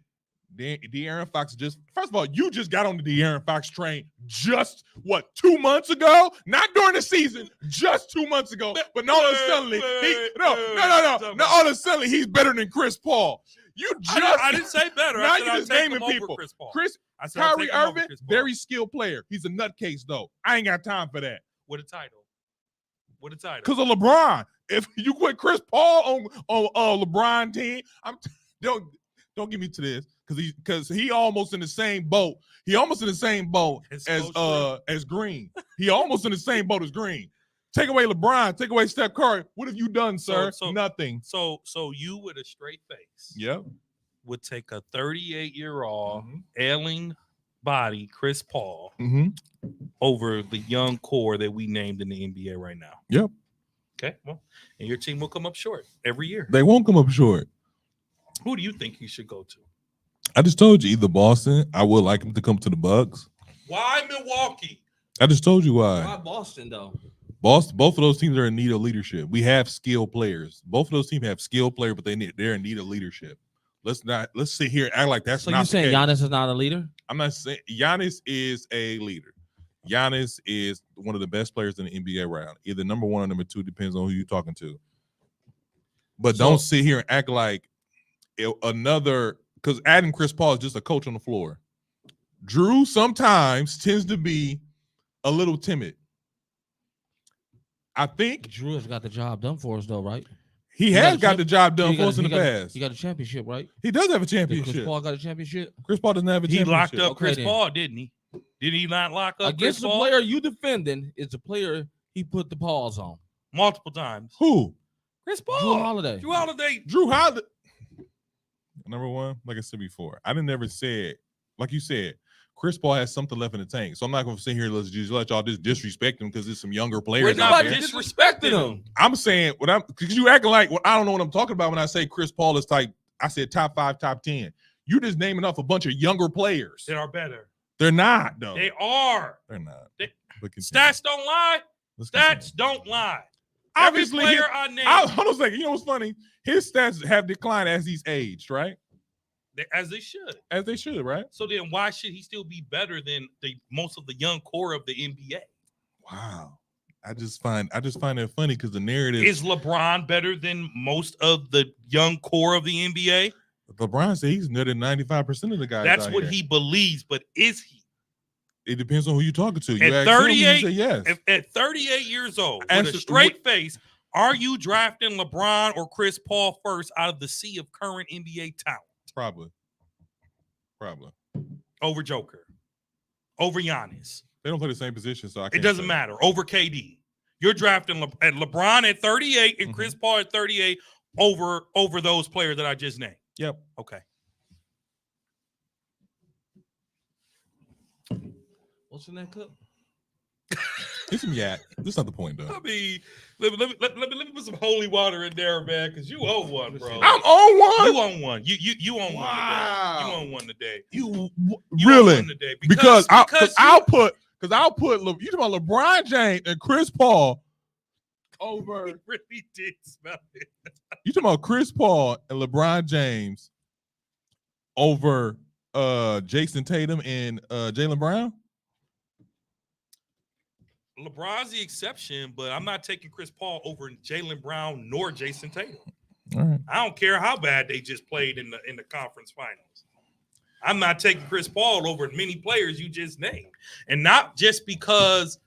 De'Aaron Fox just, first of all, you just got on the De'Aaron Fox train just, 2 months ago? Not during the season, just 2 months ago. But now all of a sudden, all of a sudden, he's better than Chris Paul. You just, I didn't say better. Now I said you I'd just take naming him over people. Chris Paul. Chris, I said I'd Kyrie take him over Irving, Chris Paul. very skilled player. He's a nutcase, though. I ain't got time for that. With a title. With a title. Because of LeBron. If you put Chris Paul on LeBron team, don't get me to this because he almost in the same boat. He almost in the same boat as Green. He almost in the same boat as Green. Take away LeBron, take away Steph Curry. What have you done, sir? So- Nothing. So you with a straight face Yep. would take a 38-year-old Mhm. ailing body, Chris Paul, Mm-hmm. over the young core that we named in the NBA right now. Yep. Okay. Well, and your team will come up short every year. They won't come up short. Who do you think you should go to? I just told you either Boston. I would like him to come to the Bucks. Why Milwaukee? I just told you why. Why Boston though? Both of those teams are in need of leadership. We have skilled players. Both of those teams have skilled players, but they're in need of leadership. Let's sit here and act like that's So not you the saying case. Giannis is not a leader? I'm not saying Giannis is a leader. Giannis is one of the best players in the NBA round. Either number 1 or number 2, depends on who you're talking to. But So- don't sit here and act like because adding Chris Paul is just a coach on the floor. Drew sometimes tends to be a little timid. I think Drew has got the job done for us, though, right? he got has a got champ- the job done He for got- us in he the got- past. He got a championship, right? He does have a Did championship. Chris Paul got a championship? Chris Paul doesn't have a He championship. locked up Okay, Chris then. Paul, didn't he? Did he not lock up Against Chris the Paul? player you defending is the player he put the pause on. Multiple times. Who? Chris Drew Paul. Holiday. Drew Holiday. Drew Holiday. Number one, like I said before, I didn't never said, like you said, Chris Paul has something left in the tank. So I'm not going to sit here and let y'all just disrespect him because there's some younger players We're out not there. disrespecting him. I'm saying because you acting like I don't know what I'm talking about when I say Chris Paul is I said top 5, top 10. You just naming off a bunch of younger players. They are better. They're not though. They are. They're not. They- But continue. Stats don't lie. Let's Stats continue. don't lie. Obviously, Every player I named, hold on a second. You know what's funny? His stats have declined as he's aged, right? as they should. As they should, right? So then, why should he still be better than most of the young core of the NBA? Wow. I just find it funny because the narrative Is LeBron better than most of the young core of the NBA? LeBron said he's better than 95% of the guys. That's out what here. he believes, but is he? It depends on who you're talking to. You At ask him, 38, he say yes. At 38 years old, with Answer- a straight face, are you drafting LeBron or Chris Paul first out of the sea of current NBA talent Probably. over Joker, over Giannis? They don't play the same position, so I can't It doesn't say. matter. Over KD. You're drafting LeBron at 38 and Mhm. Chris Paul at 38 over those players that I just named. Yep. Okay. What's in that cup? It's some yak. That's not the point, though. I mean, let me put some holy water in there, man, because you owe one, bro. I'm on You one. own one. You own one Wow. today. You own one today. You You own really? one today Because I'll you- put you talking about LeBron James and Chris Paul over. he really did smell it. You talking about Chris Paul and LeBron James over Jason Tatum and Jaylen Brown? LeBron's the exception, but I'm not taking Chris Paul over Jaylen Brown nor Jason Tatum. All right. I don't care how bad they just played in the conference finals. I'm not taking Chris Paul over many players you just named. And not just because,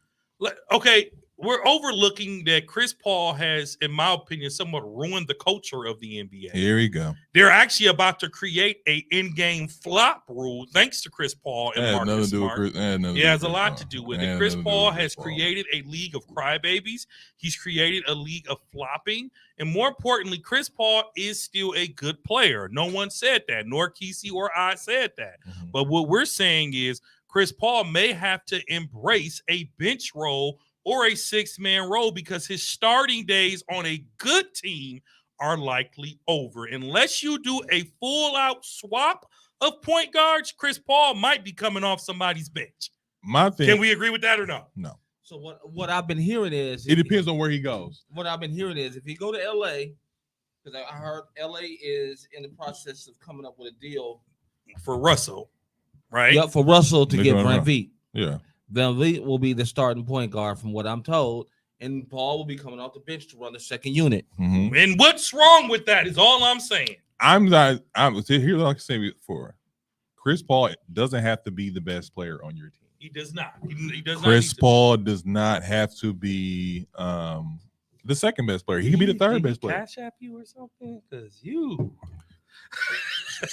okay, we're overlooking that Chris Paul has, in my opinion, somewhat ruined the culture of the NBA. Here we go. They're actually about to create a in-game flop rule thanks to Chris Paul and Marcus Smart. It has a lot to do with it. Chris Paul has created a league of crybabies. He's created a league of flopping. And more importantly, Chris Paul is still a good player. No one said that, nor Kesey or I said that. Mhm. But what we're saying is Chris Paul may have to embrace a bench role or a six-man role because his starting days on a good team are likely over. Unless you do a full-out swap of point guards, Chris Paul might be coming off somebody's bench. My thing. Can we agree with that or no? No. So what I've been hearing is It depends on where he goes. What I've been hearing is if he go to LA, because I heard LA is in the process of coming up with a deal. For Russell, right? Yep, for Russell to They're get gonna Van run. Vliet. Yeah. Van Vliet will be the starting point guard from what I'm told, and Paul will be coming off the bench to run the second unit. Mm-hmm. And what's wrong with that is all I'm saying. Here's what I can say before. Chris Paul doesn't have to be the best player on your team. He does not. He does not. Chris need to- Paul does not have to be the second best player. He can be the third best player. Cash app you or something? Because you.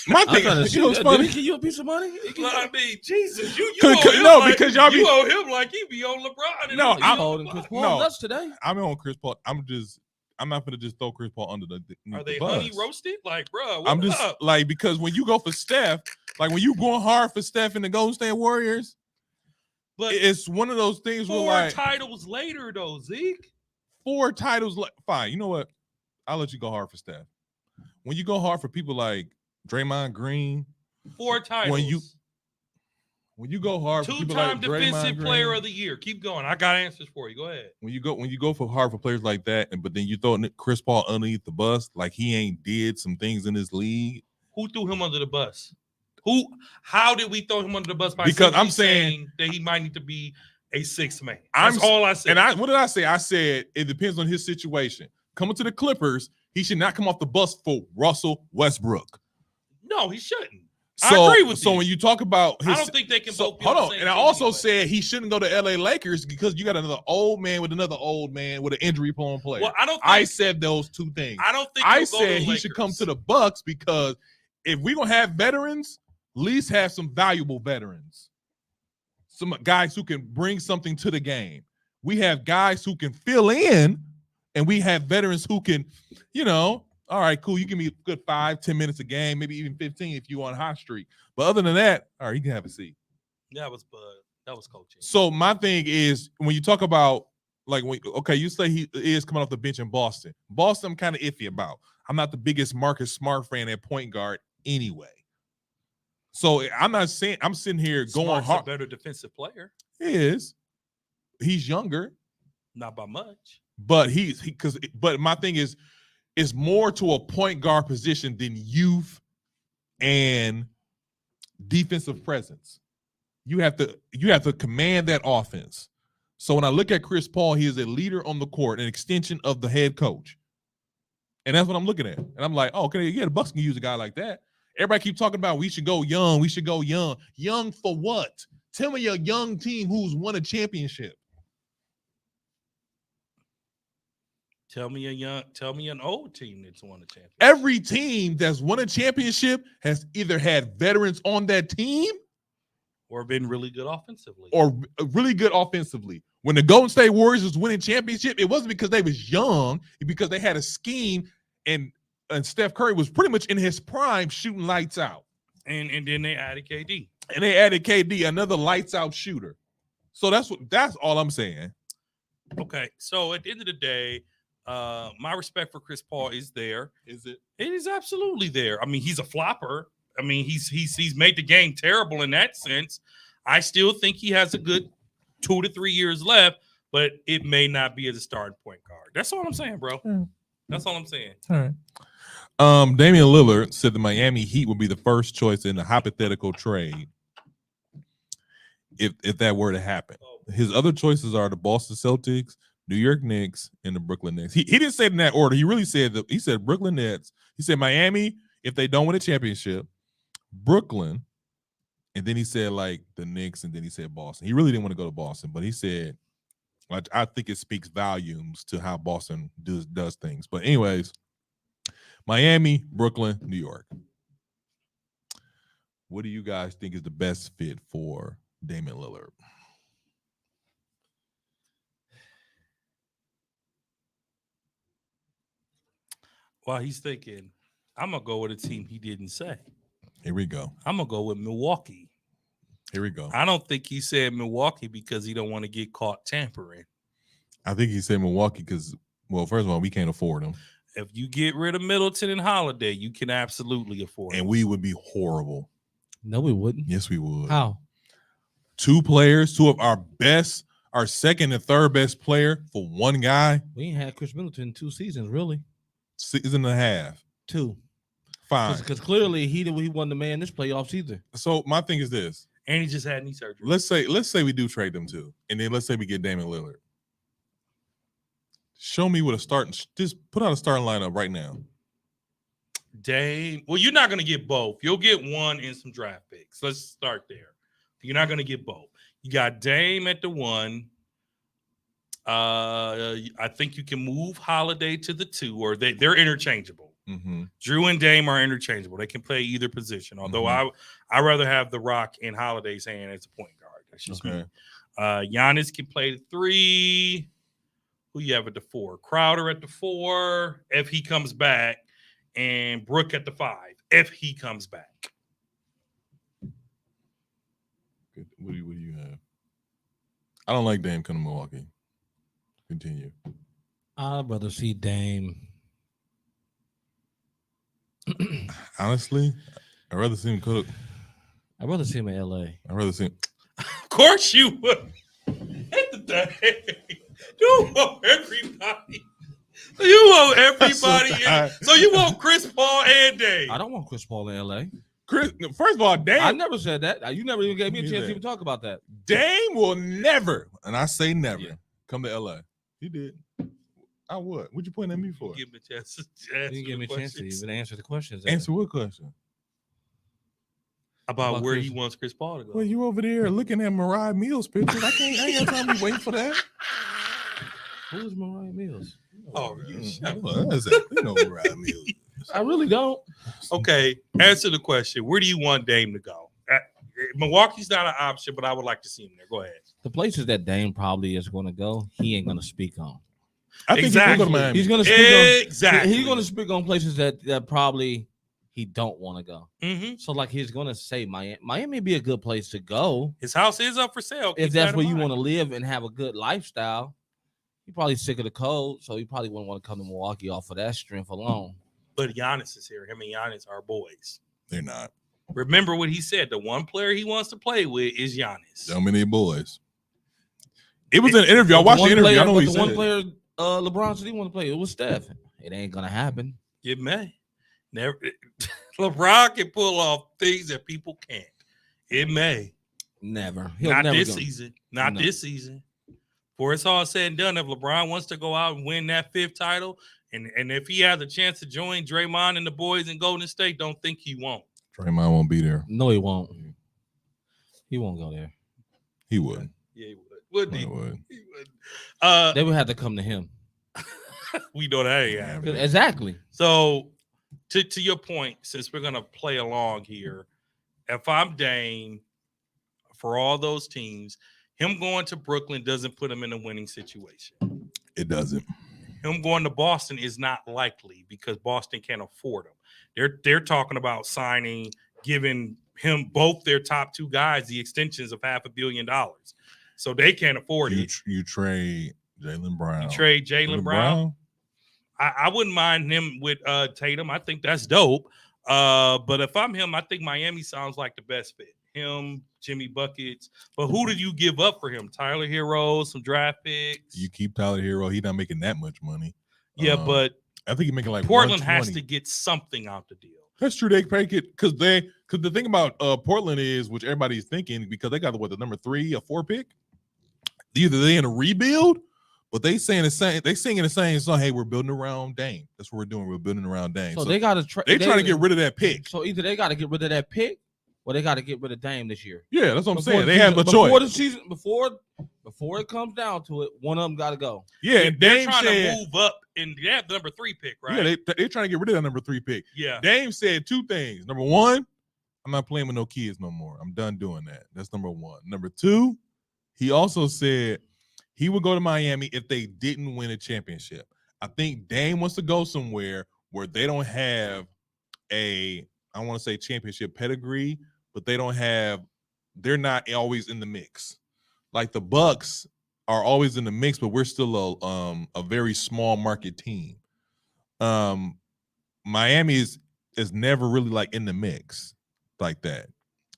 My I'm thing, trying to you know what's Did funny? he give you a piece of money? I mean, Jesus, you Cause- owe him no, like, because y'all be- you owe him like he be on LeBron. And No, he I'm be on holding LeBron. Chris Paul No. nuts today. I'm on Chris Paul. I'm not gonna just throw Chris Paul under the Are they bus. honey roasted? Like, bro, I'm just like, because when you go for Steph, like when you going hard for Steph and the Golden State Warriors, but it's one of those things where 4 like titles later, though, Zeke. 4 titles. Fine, you know what? I'll let you go hard for Steph. When you go hard for people like Draymond Green, 4 titles. when you go hard for people Two-time like Draymond defensive player Green, of the year. Keep going. I got answers for you. Go ahead. when you go for hard for players like that, but then you throw Chris Paul underneath the bus, like he ain't did some things in this league. Who threw him under the bus? How did we throw him under the bus? By Because simply I'm saying that he might need to be a 6th man. I'm That's all I said. And what did I say? I said it depends on his situation. Coming to the Clippers, he should not come off the bus for Russell Westbrook. No, he shouldn't. So, I agree with so you. when you talk about his, I don't think they can both be hold on on. the same And I team also anyway. said he shouldn't go to LA Lakers because you got another old man with another old man with an injury-prone player. Well, I don't. Think, I said those two things. I don't think. I he'll go said to he the should come Lakers. to the Bucks because if we're gonna have veterans, at least have some valuable veterans. Some guys who can bring something to the game. We have guys who can fill in, and we have veterans who can, all right, cool. You give me a good 5-10 minutes a game, maybe even 15 if you on a hot streak. But other than that, all right, you can have a seat. That was Bud. That was coaching. So my thing is when you talk about you say he is coming off the bench in Boston. Boston, I'm kind of iffy about. I'm not the biggest Marcus Smart fan at point guard anyway. So I'm not saying I'm sitting here going Smart's hard. a better defensive player. He is. He's younger, Not by much. but but my thing is, it's more to a point guard position than youth and defensive presence. You have to command that offense. So when I look at Chris Paul, he is a leader on the court, an extension of the head coach. And that's what I'm looking at. And I'm like, oh, okay, yeah, the Bucks can use a guy like that. Everybody keep talking about we should go young. We should go young. Young for what? Tell me a young team who's won a championship. Tell me an old team that's won a championship. Every team that's won a championship has either had veterans on that team Or been really good offensively. or really good offensively. When the Golden State Warriors was winning championship, it wasn't because they was young, it's because they had a scheme and Steph Curry was pretty much in his prime shooting lights out. And then they added KD. And they added KD, another lights out shooter. So that's all I'm saying. Okay. So at the end of the day, my respect for Chris Paul is there. Is it? It is absolutely there. I mean, he's a flopper. I mean, he's made the game terrible in that sense. I still think he has a good 2 to 3 years left, but it may not be as a starting point guard. That's all I'm saying, bro. That's all I'm saying. All right. Damian Lillard said the Miami Heat would be the first choice in a hypothetical trade if that were to happen. His other choices are the Boston Celtics, New York Knicks, and the Brooklyn Nets. He didn't say it in that order. He really said he said Brooklyn Nets. He said Miami if they don't win a championship, Brooklyn, and then he said like the Knicks, and then he said Boston. He really didn't want to go to Boston, but he said I think it speaks volumes to how Boston does things. But anyways, Miami, Brooklyn, New York. What do you guys think is the best fit for Damian Lillard? While he's thinking, I'm going to go with a team he didn't say. Here we go. I'm going to go with Milwaukee. Here we go. I don't think he said Milwaukee because he don't want to get caught tampering. I think he said Milwaukee because, well, first of all, we can't afford him. If you get rid of Middleton and Holiday, you can absolutely afford And him. we would be horrible. No, we wouldn't. Yes, we would. How? Two players, two of our best, our second and third best player for one guy, We ain't had Chris Middleton in 2 seasons, really. season and a half. 2. Fine. Because clearly he wasn't the man this playoffs either. So my thing is this. And he just had knee surgery. Let's say we do trade them too. And then let's say we get Damian Lillard. Show me what just put out a starting lineup right now. Dame. Well, you're not going to get both. You'll get one and some draft picks. Let's start there. You're not going to get both. You got Dame at the 1. I think you can move Holiday to the 2, or they're interchangeable. Mm-hmm. Drew and Dame are interchangeable. They can play either position. Although I rather have the Rock in Holiday's hand as a point guard. That's just me. Giannis can play the 3. Who you have at the 4? Crowder at the 4 if he comes back, and Brook at the 5 if he comes back. Good. What do you have? I don't like Dame coming to Milwaukee. Continue. I'd rather see Dame. Honestly, I'd rather see him cook. I'd rather see him in LA. I'd rather see him. Of course you would. At the day, you want everybody. You want everybody. So you want Chris Paul and Dame. I don't want Chris Paul in LA. Chris, first of all, Dame. I never said that. You never even gave me a You chance did. to even talk about that. Dame will never, and I say never, Yeah. come to LA. He did. I would. What you pointing at me for? Give me a chance to You answer didn't give me a the chance to questions even answer the questions. Answer what question? about where he Chris. wants Chris Paul to go. Well, you over there looking at Mariah Mills pictures. I ain't got time to be waiting for that. Who's Mariah Mills? Oh, you shut What is that? You know Mariah Mills. I really don't. Okay, answer the question. Where do you want Dame to go? Milwaukee's not an option, but I would like to see him there. Go ahead. The places that Dame probably is going to go, he ain't going to speak on. I think Exactly. he's gonna go to Miami. He's going to speak Exactly. on. He's going to speak on places that probably he don't want to go. Mm-hmm. So like he's going to say Miami. Miami be a good place to go His house is up for sale. if that's where you want to live and have a good lifestyle. He probably sick of the cold, so he probably wouldn't want to come to Milwaukee off of that strength alone. But Giannis is here. Him and Giannis are boys. They're not. Remember what he said. The one player he wants to play with is Giannis. So many boys. It was an interview. I But watched the one interview. player- I know what but he the one said. player LeBron said he want to play. It was Steph. It ain't gonna happen. It may. Never. LeBron can pull off things that people can't. It may. Never. He'll Not never this go. season. Not No. this season. Before it's all said and done, if LeBron wants to go out and win that 5th title, and if he has a chance to join Draymond and the boys in Golden State, don't think he won't. Draymond won't be there. No, he won't. He won't go there. He would. Yeah, he would. Wouldn't he? He would. He would. They would have to come to him. We know that ain't happening. Exactly. So, to your point, since we're gonna play along here, if I'm Dame, for all those teams, him going to Brooklyn doesn't put him in a winning situation. It doesn't. Him going to Boston is not likely because Boston can't afford him. They're talking about signing, giving him both their top 2 guys the extensions of $500 million. So they can't afford it. You trade Jaylen Brown. You trade Jaylen Brown. I wouldn't mind him with Tatum. I think that's dope. But if I'm him, I think Miami sounds like the best fit. Him, Jimmy Buckets. But who did you give up for him? Tyler Hero, some draft picks. You keep Tyler Hero. He's not making that much money. Yeah, but I think he's making like Portland has 120. to get something out the deal. That's true. They take it because the thing about Portland is, which everybody's thinking, because they got the number 3 or 4 pick. Either they in a rebuild, but they saying the same. They singing the same song. Hey, we're building around Dame. That's what we're doing. We're building around Dame. So they got to They're trying to get rid of that pick. So either they got to get rid of that pick, or they got to get rid of Dame this year. Yeah, that's what I'm Before saying. the They have a season- choice. before the season. Before it comes down to it, one of them got to go. Yeah, and They're Dame trying said, to move up, and they have the number 3 pick, right? yeah, they're trying to get rid of that number 3 pick. Yeah. Dame said 2 things. Number 1, I'm not playing with no kids no more. I'm done doing that. That's number 1. Number 2, he also said he would go to Miami if they didn't win a championship. I think Dame wants to go somewhere where they don't have I want to say championship pedigree, but they're not always in the mix. Like the Bucks are always in the mix, but we're still a very small market team. Miami is never really like in the mix like that.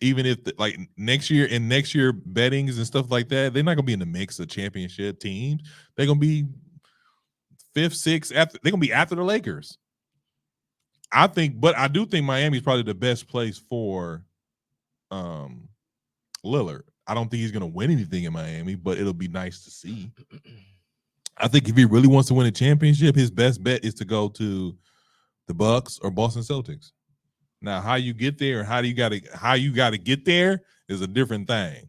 Even if like next year bettings and stuff like that, they're not gonna be in the mix of championship teams. They're gonna be 5th, 6th after. They're gonna be after the Lakers. I do think Miami is probably the best place for Lillard. I don't think he's gonna win anything in Miami, but it'll be nice to see. I think if he really wants to win a championship, his best bet is to go to the Bucks or Boston Celtics. Now, how you get there, how you gotta get there is a different thing.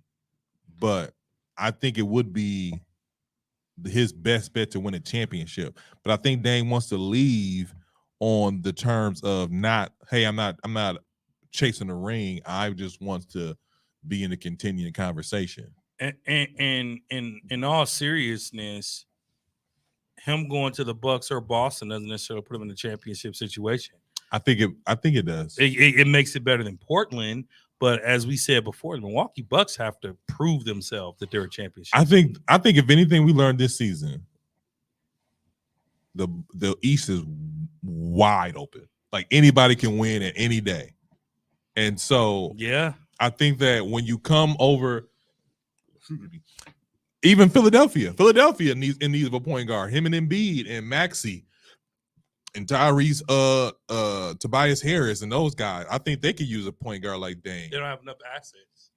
But I think it would be his best bet to win a championship. But I think Dame wants to leave on the terms of not, hey, I'm not chasing the ring. I just want to be in a continuing conversation. And in all seriousness, him going to the Bucks or Boston doesn't necessarily put him in a championship situation. I think it does. It makes it better than Portland, but as we said before, the Milwaukee Bucks have to prove themselves that they're a championship. I think if anything we learned this season, the East is wide open. Like anybody can win at any day. And so yeah, I think that when you come over, even Philadelphia needs of a point guard. Him and Embiid and Maxey and Tyrese, Tobias Harris and those guys. I think they could use a point guard like Dame. they don't have enough assets.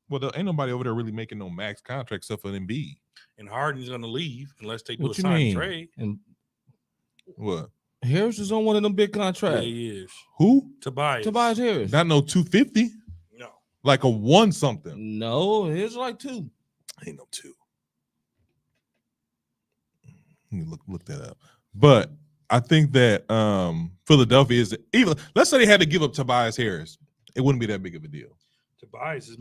Well, there ain't nobody over there really making no max contract except for Embiid. and Harden's going to leave unless they do What a you sign mean? trade. And What? Harris is on one of them big Yeah, contracts. he is. Who? Tobias. Tobias Harris. Not no 250. No. Like a one something. No, it's like 2. Ain't no 2. Let me look that up. But I think that Philadelphia is even. Let's say they had to give up Tobias Harris, it wouldn't be that big of a deal. Tobias is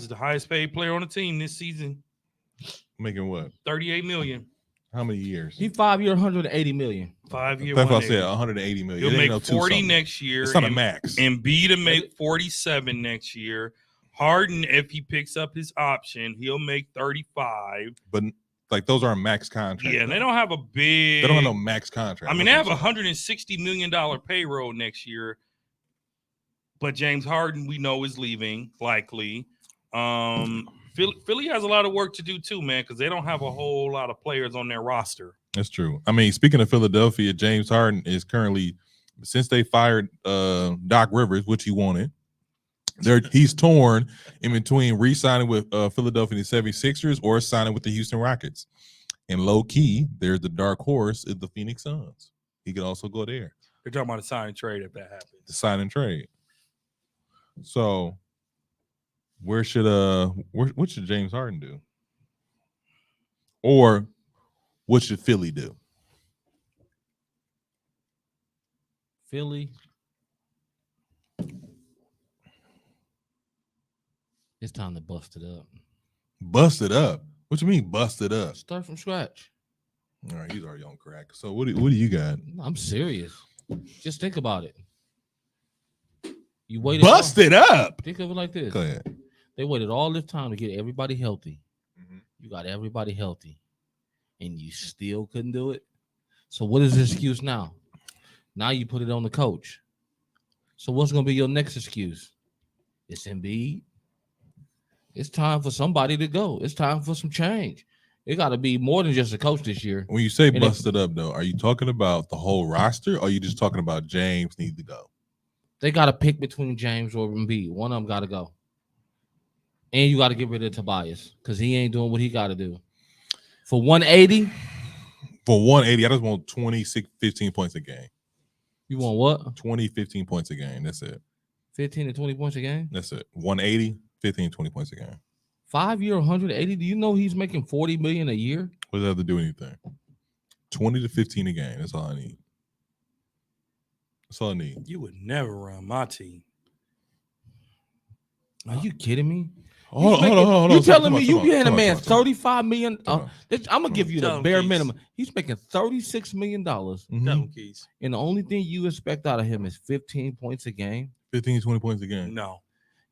the highest paid player on the team this season. Making what? $38 million. How many years? He 5 year, 180 million. 5 year. That's what I said. 180 million. He'll It ain't make no 2 40 something. next year. It's not a max. Embiid to make 47 next year. Harden, if he picks up his option, he'll make 35. But like those aren't max contracts. Yeah, and they though. don't have a big. They don't have no max contract. I mean, they have a $160 million payroll next year. But James Harden, we know, is leaving likely. Philly has a lot of work to do too, man, because they don't have a whole lot of players on their roster. That's true. I mean, speaking of Philadelphia, James Harden is currently, since they fired Doc Rivers, which he wanted, he's torn in between re-signing with Philadelphia 76ers or signing with the Houston Rockets. And low key, there's the dark horse is the Phoenix Suns. He could also go there. They're talking about a sign and trade if that The happens. sign and trade. So what should James Harden do? Or what should Philly do? Philly. It's time to bust it up. Bust it up. What you mean bust it up? Start from scratch. All right, he's already on crack. So what do you got? I'm serious. Just think about it. You waited. Bust it up. Think of it like this. Go ahead. They waited all this time to get everybody healthy. Mhm. You got everybody healthy, and you still couldn't do it. So what is the excuse now? Now you put it on the coach. So what's going to be your next excuse? It's Embiid. It's time for somebody to go. It's time for some change. It got to be more than just a coach this year. When you say And bust it up, though, are you talking about the whole roster, or are you just talking about James need to go? They got to pick between James or Embiid. One of them got to go. And you got to get rid of Tobias because he ain't doing what he got to do. For 180, For 180, I just want 26, 15 points a game. you want what? 20, 15 points a game. That's it. 15 to 20 points a game? That's it. 180, 15, 20 points a game. 5 year, 180. Do you know he's making $40 million a year? What does that have to do anything? 20 to 15 a game. That's all I need. That's all I need. You would never run my team. Are you kidding me? Hold on. You Come telling on, me come you on, paying a come on, man come on. $35 million? Come on. I'm gonna give you Tell the him, bare Keith. minimum. He's making $36 million, Mhm. Tell him, Keys. and the only thing you expect out of him is 15 points a game. 15, 20 points a game. No.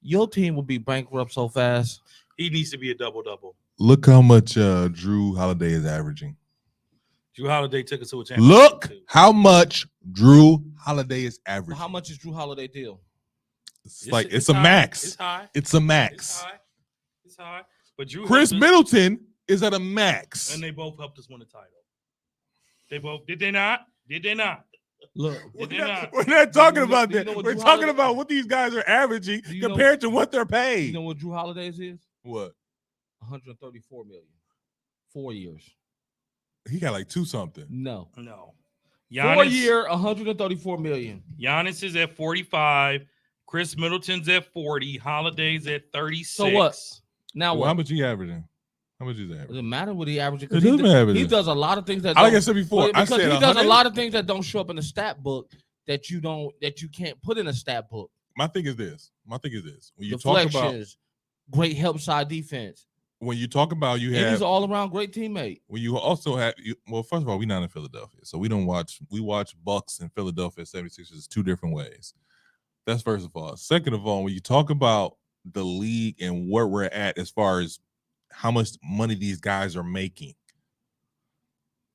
Your team will be bankrupt so fast. He needs to be a double-double. Look how much Drew Holiday is averaging. Drew Holiday took us to a championship. Look too. how much Drew Holiday is averaging. How much is Drew Holiday deal? It's a high. max. It's high. It's a It's max. high. It's high. But Drew Chris helped us, Middleton is at a max. and they both helped us win the title. They both did. They not? Did they not? Look, We're Did they not, not? we're not talking Do you know- about do you that. know what We're Drew talking Holiday- about what these guys are averaging Do you know- compared to what they're paid. you know what Drew Holiday's is? What? 134 million. 4 years. He got like 2 something. No. No. 4 Giannis, year, 134 million. Giannis is at 45. Chris Middleton's at 40. Holiday's at 36. So what? Now Well, what? how much he averaging? How much is that? Doesn't matter what he averages. It doesn't matter. He does a lot of things that Like I don't- said before, I because said he does 100. a lot of things that don't show up in the stat book that you can't put in a stat book. My thing is this. When you talk about Deflections, great help side defense. you And have he's an all around great teammate. when you also have well, first of all, we're not in Philadelphia, so we watch Bucks and Philadelphia 76ers 2 different ways. That's first of all. Second of all, when you talk about the league and where we're at as far as how much money these guys are making,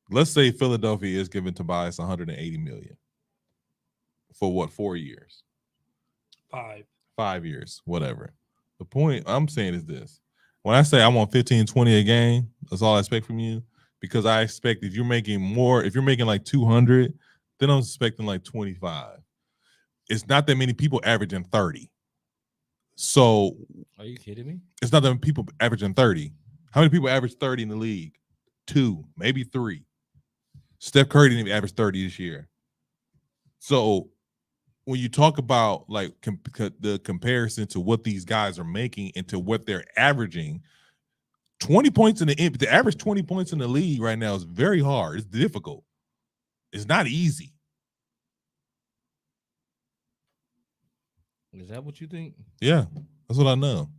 let's say Philadelphia is giving Tobias 180 million for what, 4 years, 5 years, whatever. The point I'm saying is this: when I say I want 15, 20 a game, that's all I expect from you. Because I expect if you're making more, if you're making like 200, then I'm expecting like 25. It's not that many people averaging 30. So Are you kidding me? it's not that many people averaging 30. How many people average 30 in the league? 2, maybe 3. Steph Curry didn't even average 30 this year. So when you talk about like the comparison to what these guys are making and to what they're averaging, 20 points the average 20 points in the league right now is very hard. It's difficult. It's not easy. Is that what you think? Yeah, that's what I know.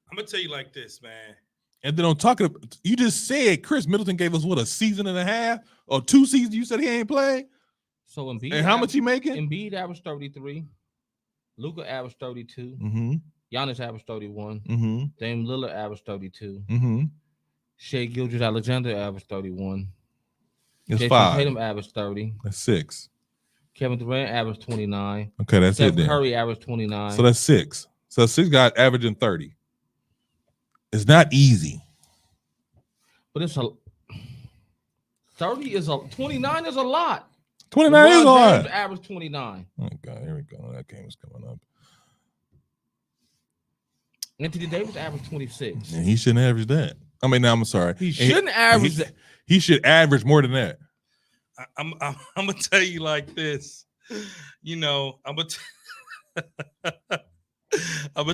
I'm gonna tell you like this, man. And then on talking, you just said Chris Middleton gave us what, a season and a half or 2 seasons? You said he ain't played. So Embiid, And how much he making? Embiid averaged 33. Luka averaged 32. Mm-hmm. Giannis averaged 31. Mm-hmm. Dame Lillard averaged 32. Mm-hmm. Shea Gilgeous-Alexander averaged 31. It's Jason 5. Tatum averaged 30. That's 6. Kevin Durant averaged 29. Okay, that's Steph it then. Curry averaged 29. So that's 6. So 6 guys averaging 30. It's not easy. But it's a 30 is a 29 is a lot. 29 is a lot. James averaged 29. Oh God, here we go. That game is coming up. Anthony Davis averaged 26. And he shouldn't average that. I mean, no, I'm sorry. He shouldn't average that. He should average more than that. I'm gonna tell you like this. You know, I'm gonna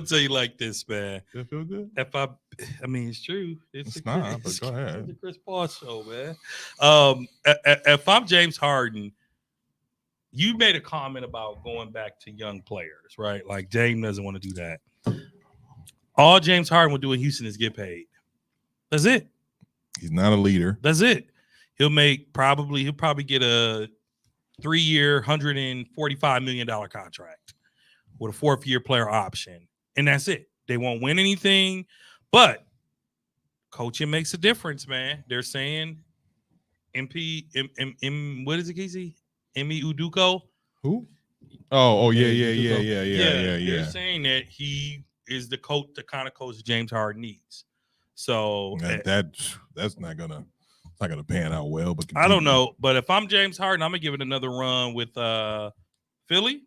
tell you like this, man. That feel good? I mean, it's true. It's not, but go ahead. It's the Chris Paul show, man. If I'm James Harden, you made a comment about going back to young players, right? Like James doesn't want to do that. All James Harden will do in Houston is get paid. That's it. He's not a leader. That's it. He'll probably get a 3-year, $145 million contract with a 4th-year player option. And that's it. They won't win anything, but coaching makes a difference, man. They're saying what is it, Casey? Emi Udoka? Who? Oh, yeah. They're saying that he is the coach, the kind of coach James Harden needs. So that's not gonna pan out well. But I don't know. But if I'm James Harden, I'm gonna give it another run with Philly.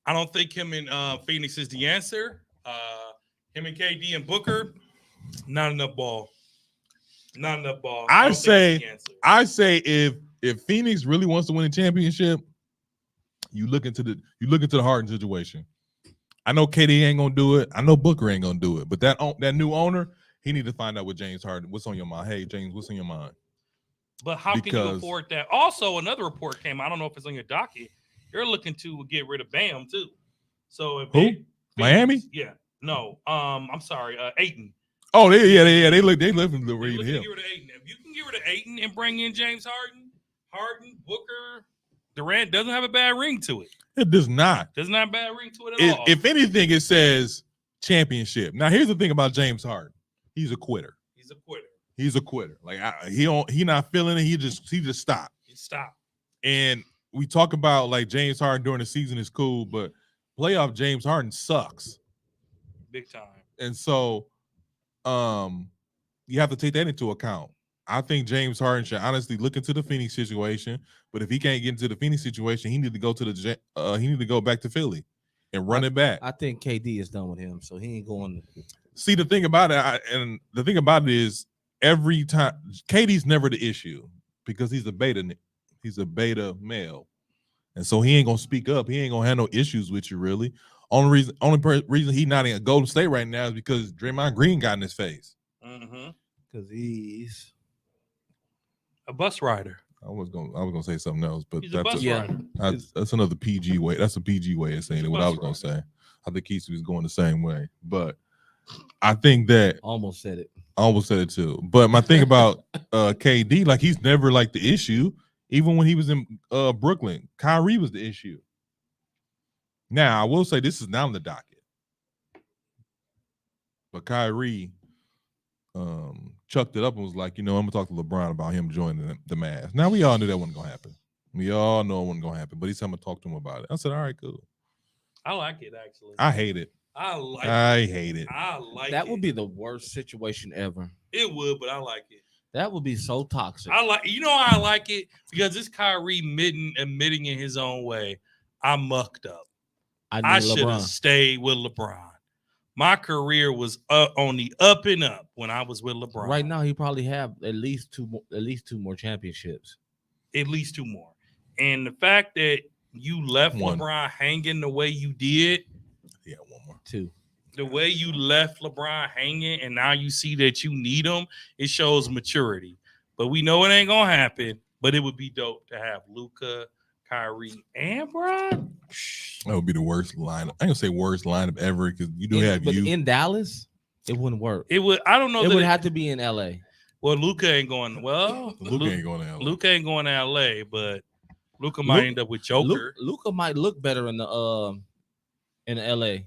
I don't think him and Phoenix is the answer. Him and KD and Booker, not enough ball. Not enough ball. I say if Phoenix really wants to win a championship, you look into the Harden situation. I know KD ain't gonna do it. I know Booker ain't gonna do it. But that new owner, he need to find out with James Harden. What's on your mind? Hey, James, what's on your mind? But how can you afford that? Also, another report came. I don't know if it's on your docket. They're looking to get rid of Bam too. So if Miami? Yeah. No. I'm sorry. Ayton. Oh, they live in the Get him. rid of Ayton. If you can get rid of Ayton and bring in James Harden, Booker, Durant doesn't have a bad ring to it. It does not. Doesn't have a bad ring to it at all. If anything, it says championship. Now, here's the thing about James Harden. He's a quitter. He's a quitter. Like he not feeling it. He just stopped. He stopped. And we talk about like James Harden during the season is cool, but playoff James Harden sucks big time. And so, you have to take that into account. I think James Harden should honestly look into the Phoenix situation, but if he can't get into the Phoenix situation, he need to go back to Philly and run it back. I think KD is done with him, so he ain't going. See, the thing about it, is every time KD's never the issue because he's a beta male, and so he ain't gonna speak up. He ain't gonna have no issues with you really. Only reason he not in Golden State right now is because Draymond Green got in his face. Because he's a bus rider. I was gonna say something else, but he's a bus rider. That's another PG way. That's a PG way of saying it. What I was gonna say. I think Keith was going the same way, but I think that almost said it too. But my thing about KD, like he's never like the issue. Even when he was in Brooklyn, Kyrie was the issue. Now I will say this is not on the docket, but Kyrie chucked it up and was like, I'm gonna talk to LeBron about him joining the Mavs. Now we all knew that wasn't gonna happen. We all know it wasn't gonna happen, but he said I'm gonna talk to him about it. I said, all right, cool. I like it actually. I hate it. I hate it. That would be the worst situation ever. It would, but I like it. That would be so toxic. I like it because this Kyrie admitting in his own way, I mucked up. I should have stayed with LeBron. My career was on the up and up when I was with LeBron. Right now, he probably have at least two more championships. At least 2 more. And the fact that you left One. LeBron hanging the way you did, Yeah, one more. 2. the way you left LeBron hanging, and now you see that you need him, it shows maturity. But we know it ain't gonna happen. But it would be dope to have Luka, Kyrie, and Bron. That would be the worst lineup. I ain't gonna say worst lineup ever because you do have But you. in Dallas, it wouldn't work. It would. I don't know. It that would have to be in LA. Well, Luka ain't going. Well, Luka ain't going to LA. Luka ain't going to LA, but Luka might end up with Joker. Luka might look better in the LA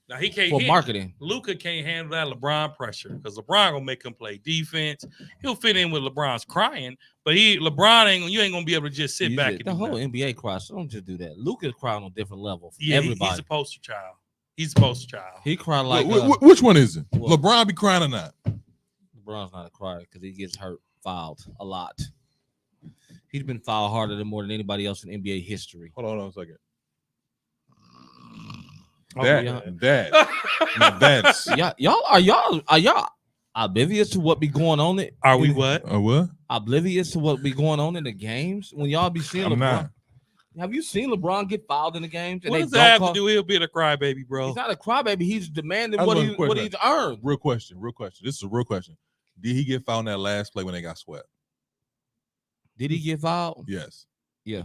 Now he can't for marketing. Luka can't handle that LeBron pressure because LeBron gonna make him play defense. He'll fit in with LeBron's crying, but you ain't gonna be able to just sit back. The whole NBA cries. So don't just do that. Luka's crying on a different level. Yeah, Everybody. he's a poster child. He's a poster child. He cried like Which one is it? What? LeBron be crying or not? LeBron's not a crier because he gets fouled a lot. He's been fouled harder more than anybody else in NBA history. Hold on a second. Oh, That's y'all are oblivious to what be going on? Are we what? what? Oblivious to what be going on in the games when y'all be seeing I'm LeBron? not. Have you seen LeBron get fouled in the games? What does that have to do? He'll be a crybaby, bro. He's not a crybaby. He's demanding That's what one question. he's earned. Real question. This is a real question. Did he get fouled in that last play when they got swept? Did he get fouled? Yes. Yeah.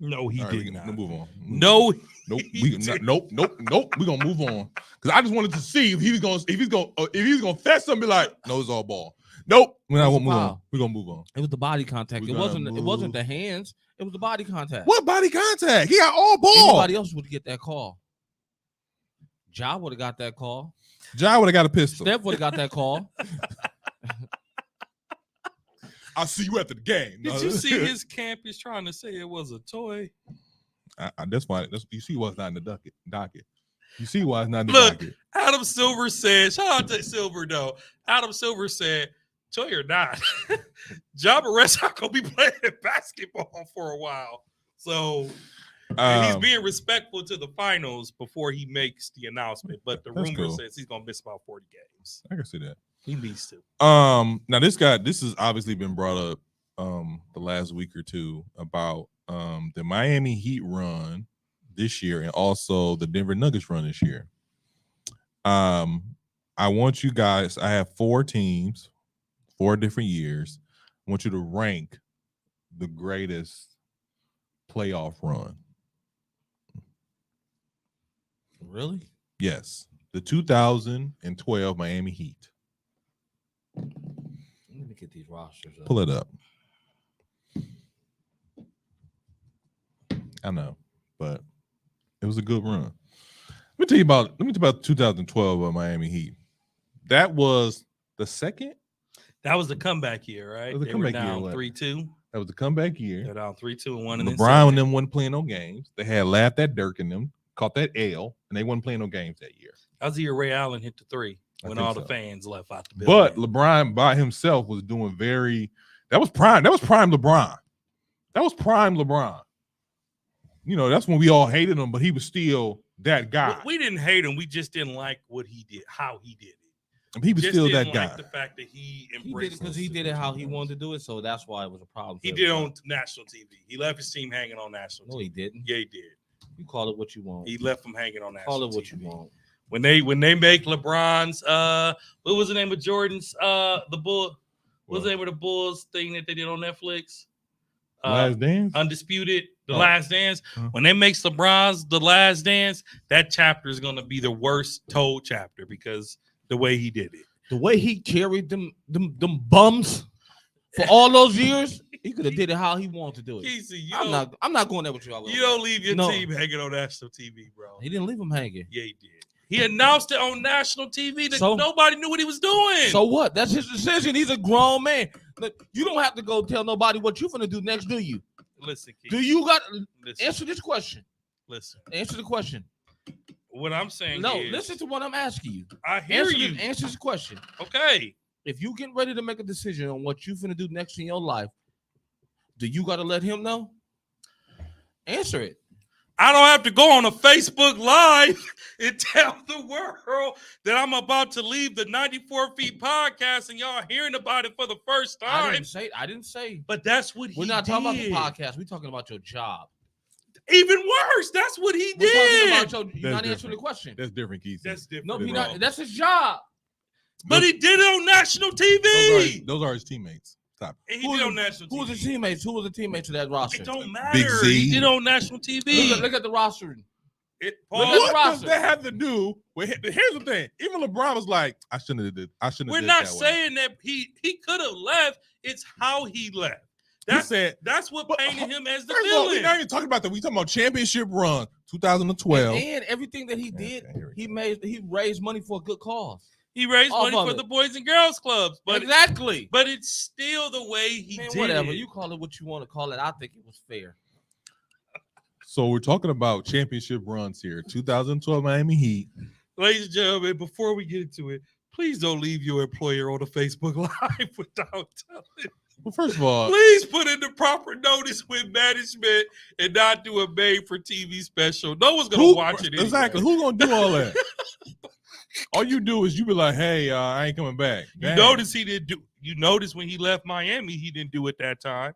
No, he All right, did we not. can move on. No, Nope. he did. Nope. We're gonna move on. Because I just wanted to see if he's gonna fess something like, no, it's all ball. Nope. We're not gonna move on. We're gonna move on. It was the body contact. We're It gonna wasn't move. the hands. It was the body contact. What body contact? He got all ball. Anybody else would get that call. Ja would have got that call. Ja would have got a pistol. Steph would have got that call. I'll see you after the game. Did you see his camp is trying to say it was a toy? That's why. You see why it's not in the docket. You see why it's not in the Look, docket. Adam Silver said, shout out to Silver though. Adam Silver said, toy or not, Ja Morant's not gonna be playing basketball for a while. So and he's being respectful to the finals before he makes the announcement. But the That's rumor cool. says he's gonna miss about 40 games. I can see that. He needs to. Now this has obviously been brought up the last week or two about the Miami Heat run this year and also the Denver Nuggets run this year. I want you guys, I have 4 teams, 4 different years. I want you to rank the greatest playoff run. Really? Yes, the 2012 Miami Heat. Let me get these rosters up. Pull it up. I know, but it was a good run. Let me tell you about 2012 Miami Heat. That was the second. That was the comeback year, right? It was a They were comeback year, down what? 3-2. That was the comeback year. They're down 3-2 and 1 and LeBron and them wasn't playing no games. They had laughed at Dirk and them, caught that L, and they wasn't playing no games that year. That was the year Ray Allen hit the 3 I when think all so. the fans left out the But building. LeBron by himself was doing that was prime LeBron. That was prime LeBron. You know, that's when we all hated him, but he was still that guy. We didn't hate him. We just didn't like what he did, how he did it. He was Just still didn't that like guy. the fact that he He did it embraced because he did it how he wanted to do it, so that's why it was a problem. He did it on national TV. He left his team hanging on national No, TV. he didn't. Yeah, he did. You call it what you want. He left them hanging on national Call it what TV. you want. When they make LeBron's what was the name of Jordan's the Bull? What was the name of the Bulls thing that they did on Netflix? Last Dance? Undisputed, The Oh. Last Dance. Uh-huh. When they make LeBron's The Last Dance, that chapter is gonna be the worst told chapter because the way he did it. The way he carried them bums for all those years, he could have did it how he wanted to do it. Casey, I'm not going there with you. you don't leave your No. team hanging on national TV, bro. He didn't leave him hanging. Yeah, he did. He announced it on national TV that So- nobody knew what he was doing. So what? That's his decision. He's a grown man. Look, you don't have to go tell nobody what you're gonna do next, do you? listen, Keith, Do you got listen, answer this question? listen. Answer the question. What I'm saying No, is, listen to what I'm asking you. I hear Answer you. Answer this question. Okay. If you get ready to make a decision on what you're gonna do next in your life, do you gotta let him know? Answer it. I don't have to go on a Facebook Live and tell the world that I'm about to leave the 94 Feet podcast and y'all hearing about it for the first I time. didn't say. But that's what We're he not did. talking about the podcast. We're talking about your job. Even worse, that's what he We're talking did. about you're not answering the question. That's different, Keith. That's different. No, Bro. he not. That's his job. But he did it on national TV. Those are his teammates. Stop. And he did on national Who was TV. his teammates? Who was the teammates of that roster? It don't matter. Big Z. He did it on national TV. Look at the roster. Paul, Look at the What does roster. that have to do with? Here's the thing. Even LeBron was like, I shouldn't have did. I shouldn't have. we're did not that way." saying that he could have left. It's how he left. He said. That's what painted him as the First of all, we're villain. not even talking about that. We talking about championship run, 2012. And everything that he did, Okay, here we he raised money for a good cause. He raised Off money of for it. the Boys and Girls Clubs, but Exactly. but it's still the way he Man, did whatever. it. You call it what you want to call it. I think it was fair. So we're talking about championship runs here. 2012 Miami Heat. Ladies and gentlemen, before we get into it, please don't leave your employer on a Facebook Live without telling. Well, first of all, Please put in the proper notice with management and not do a made-for-TV special. No one's gonna watch it anyway. Exactly. Who's gonna do all that? All you do is you be like, "Hey, I ain't coming back." You Damn. notice he didn't do. You notice when he left Miami, he didn't do it that time.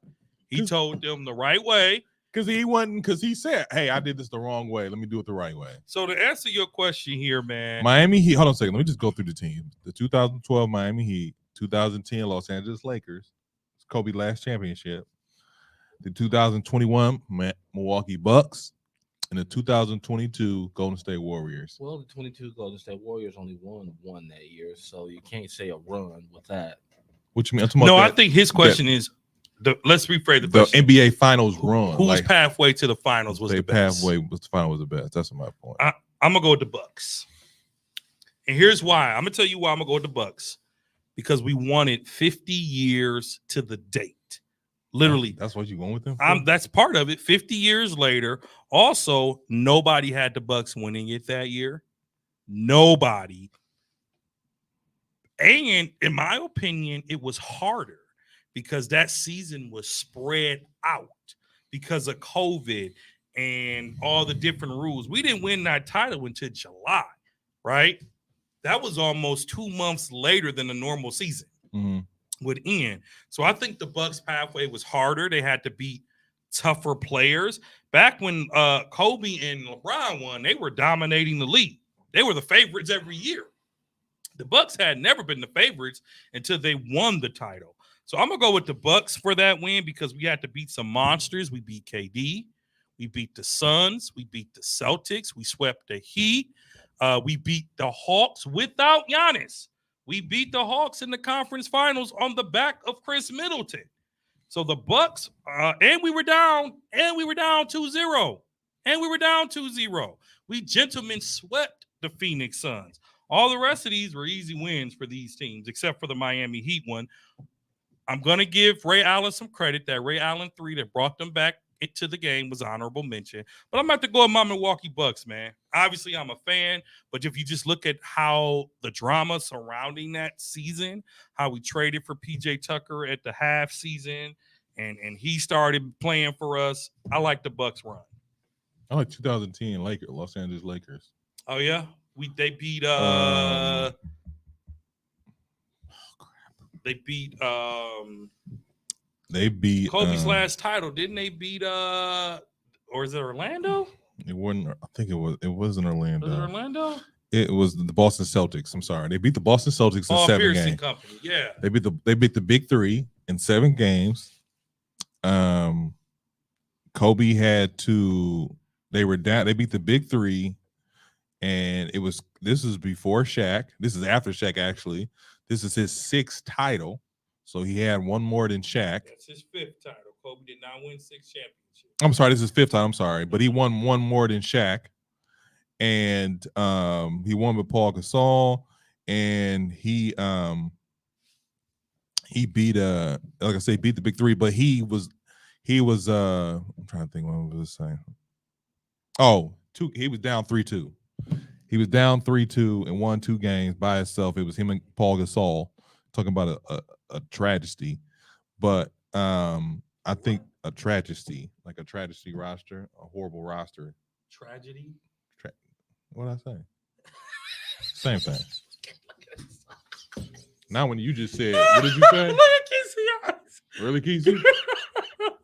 He told them the right way. Because he said, "Hey, I did this the wrong way. Let me do it the right way." So to answer your question here, man, Miami Heat. Hold on a second. Let me just go through the teams. The 2012 Miami Heat, 2010 Los Angeles Lakers, it's Kobe's last championship. The 2021 Milwaukee Bucks, and the 2022 Golden State Warriors. Well, the 22 Golden State Warriors only won one that year, so you can't say a run with that. What you mean? I'm talking no, about I think his question is. Let's rephrase the the question. NBA Finals run. Who's like, pathway to the finals was they the best? pathway was the final was the best. That's my point. I'm gonna go with the Bucks, and here's why. I'm gonna tell you why I'm gonna go with the Bucks, because we won it 50 years to the date. Literally, That's what you going with them? for? that's part of it. 50 years later. Also, nobody had the Bucks winning it that year. Nobody. And in my opinion, it was harder because that season was spread out because of COVID and all the different rules. We didn't win that title until July, right? That was almost 2 months later than the normal season Mhm. would end. So I think the Bucks pathway was harder. They had to beat tougher players. Back when Kobe and LeBron won, they were dominating the league. They were the favorites every year. The Bucks had never been the favorites until they won the title. So I'm gonna go with the Bucks for that win because we had to beat some monsters. We beat KD, we beat the Suns, we beat the Celtics, we swept the Heat, we beat the Hawks without Giannis. We beat the Hawks in the conference finals on the back of Chris Middleton. So the Bucks, and we were down 2-0. And we were down 2-0. We gentlemen swept the Phoenix Suns. All the rest of these were easy wins for these teams, except for the Miami Heat one. I'm going to give Ray Allen some credit. That Ray Allen 3 that brought them back into the game was honorable mention. But I'm going to have to go with my Milwaukee Bucks, man. Obviously, I'm a fan. But if you just look at how the drama surrounding that season, how we traded for P.J. Tucker at the half season, and he started playing for us, I like the Bucks run. I like 2010 Los Angeles Lakers. Oh, yeah? They beat They beat Kobe's last title. Didn't they beat or is it Orlando? It wasn't. I think it wasn't Orlando. Was it Orlando? It was the Boston Celtics. I'm sorry. They beat the Boston Celtics in Oh, 7 Pearson games. Company. Yeah. They beat the Big Three in 7 games. Kobe had to. They were down. They beat the Big Three, and this is before Shaq. This is after Shaq, actually. This is his 6th title, so he had one more than Shaq. That's his 5th title. Kobe did not win 6 championships. I'm sorry, this is 5th time. I'm sorry, but he won one more than Shaq, and he won with Paul Gasol, and he beat like I say, beat the Big Three, but he was I'm trying to think what I was saying. He was down 3-2. He was down 3-2 and won 2 games by himself. It was him and Paul Gasol, talking about a tragedy, but I think a tragedy, like a tragedy roster, a horrible roster. Tragedy. What I say? Same thing. Now when you just said, what did you say? Look at Kesey eyes. Really, Kesey?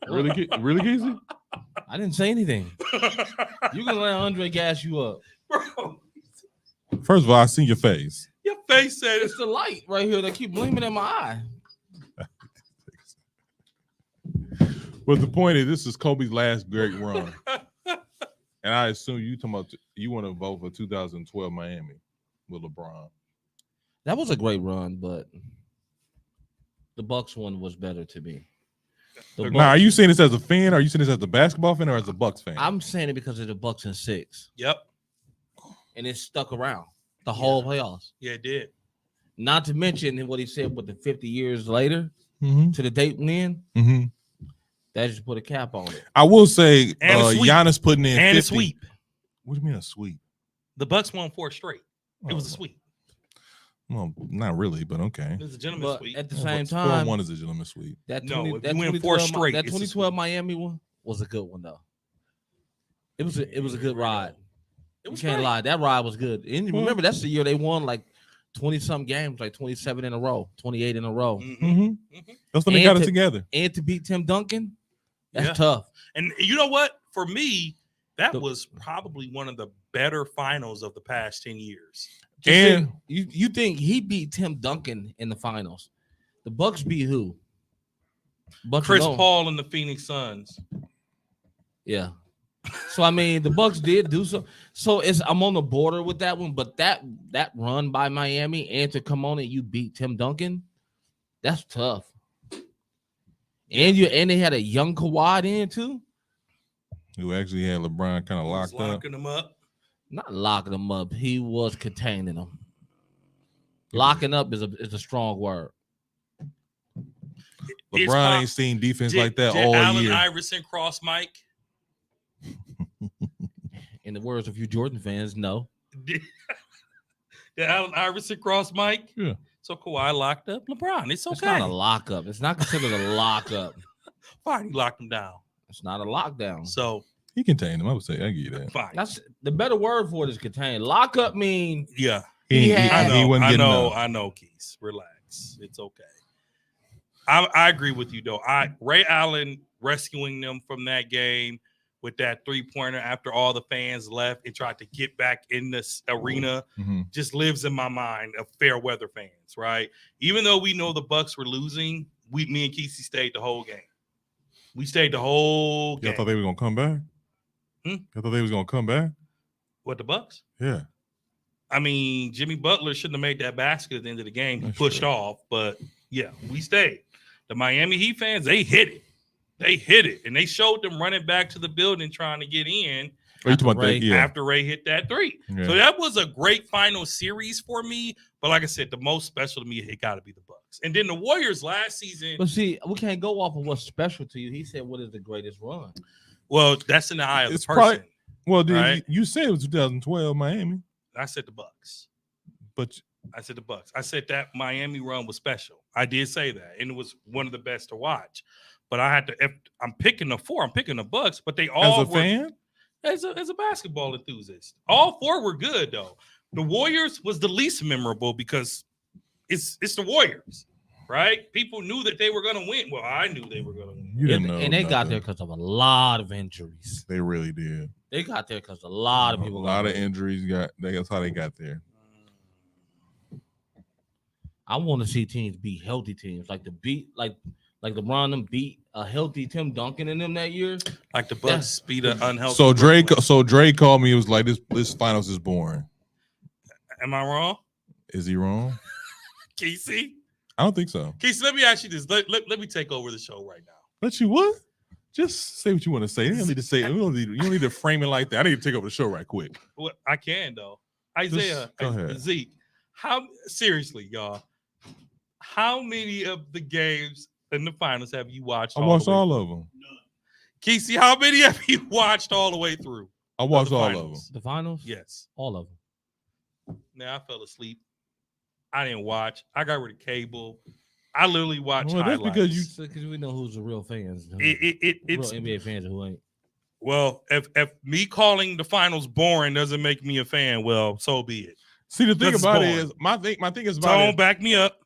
Really, Kesey? I didn't say anything. You can let Andre gas you up. Bro, First of all, I seen your face. your face said It's the light right here that keep blinking in my eye. But the point is, this is Kobe's last great run. And I assume you talking about you want to vote for 2012 Miami with LeBron. That was a great run, but the Bucks one was better to me. The Now, are Bucks- you saying this as a fan? Or are you saying this as a basketball fan or as a Bucks fan? I'm saying it because of the Bucks and 6, Yep. and it stuck around the whole playoffs. Yeah, it did. Not to mention what he said with the 50 years later Mm-hmm. to the date win. Mm-hmm. That just put a cap on it. I will say, And a sweep. Giannis putting in And 50. a sweep. What do you mean a sweep? The Bucks won 4 straight. It was a Oh, sweep. Well, not really, but okay. It was a gentleman's But sweep. at the same 4-1 time, is a gentleman's sweep. that No, 20, if that you win 4 2012 straight, that it's a 2012 sweep. Miami one was a good one though. It was a good ride. It You was can't great. lie, that ride was good. And Well- remember, that's the year they won like 20-some games, like 27 in a row, 28 in a row. Mhm. Mm-hmm. That's when they And got it to- together. And to beat Tim Duncan, that's Yeah. tough. And you know what? For me, that The- was probably one of the better finals of the past 10 years. Just And- think, you think he beat Tim Duncan in the finals? The Bucks beat who? Bunch of Chris lone- Paul and the Phoenix Suns. Yeah. So I mean, the Bucks did do so. So I'm on the border with that one, but that run by Miami and to come on and you beat Tim Duncan, that's tough. And they had a young Kawhi in too. Who actually had LeBron kind of Was locked up. locking them up. Not locking them up. He was containing them. Locking up is a strong word. It's LeBron pop- ain't seen defense Did- like that did all Allen year. Iverson cross Mike? In the words of you Jordan fans, no. Did Allen Iverson cross Mike? Yeah. So Kawhi locked up LeBron. It's It's okay. not a lockup. It's not considered a lockup. Fine, he locked him down. It's not a lockdown. So He contained him. I would say I give you that. fine. That's the better word for it is contained. Lockup mean Yeah. He had- I wasn't getting enough. I know, Keith. Relax. It's okay. I agree with you though. Ray Allen rescuing them from that game with that 3-pointer after all the fans left and tried to get back in this arena Mhm. just lives in my mind of fair weather fans, right? Even though we know the Bucks were losing, me and Kesey stayed the whole game. We stayed the whole Y'all game. thought they were gonna come back? Hmm? Y'all thought they was gonna come back? What, the Bucks? Yeah. I mean, Jimmy Butler shouldn't have made that basket at the end of the game. He That's pushed true. off, but yeah, we stayed. The Miami Heat fans, they hit it. They hit it. And they showed them running back to the building trying to get in Are you talking about that? Ray- Yeah. after Ray hit that 3. Yeah. So that was a great final series for me. But like I said, the most special to me, it got to be the Bucks. And then the Warriors last season, But see, we can't go off of what's special to you. He said, "What is the greatest run?" well, that's in the eye of It's the person. probably- Well, dude, Right. you said it was 2012 Miami, I said the Bucks. but I said the Bucks. I said that Miami run was special. I did say that, and it was one of the best to watch. But I had to. If I'm picking the 4, I'm picking the Bucks. But they all as a were, fan, as a basketball enthusiast. All 4 were good though. The Warriors was the least memorable because it's the Warriors, right? People knew that they were going to win. Well, I knew they were going to win. you didn't And, know. and they got nothing. there because of a lot of injuries. They really did. They got there because a lot of A people. lot got of hurt. injuries got. That's how they got there. I want to see teams beat healthy teams, like LeBron them beat a healthy Tim Duncan in them that year. Like the Bucks beat an unhealthy. So Drake, Brooklyn. Dre called me. It was like this finals is boring. Am I wrong? Is he wrong? Casey? I don't think so. Casey, let me ask you this. Let me take over the show right now. Let you what? Just say what you want to say. You don't need to say. You don't need to frame it like that. I need to take over the show right quick. Well, I can though. Isaiah, go ahead. Zeke, seriously, y'all? How many of the games in the finals have you watched? I watched the way all through? of them. Casey, how many have you watched all the way through? I watched the all of them. finals? The finals, Yes. all of them. Now I fell asleep. I didn't watch. I got rid of cable. I literally watched Well, that's highlights. because you- Because we know who's the real fans, It real it's NBA fans, and who ain't. Well, if me calling the finals boring doesn't make me a fan, well, so be it. See, the thing That's about it boring. is, my thing is about Tone, it. back me up.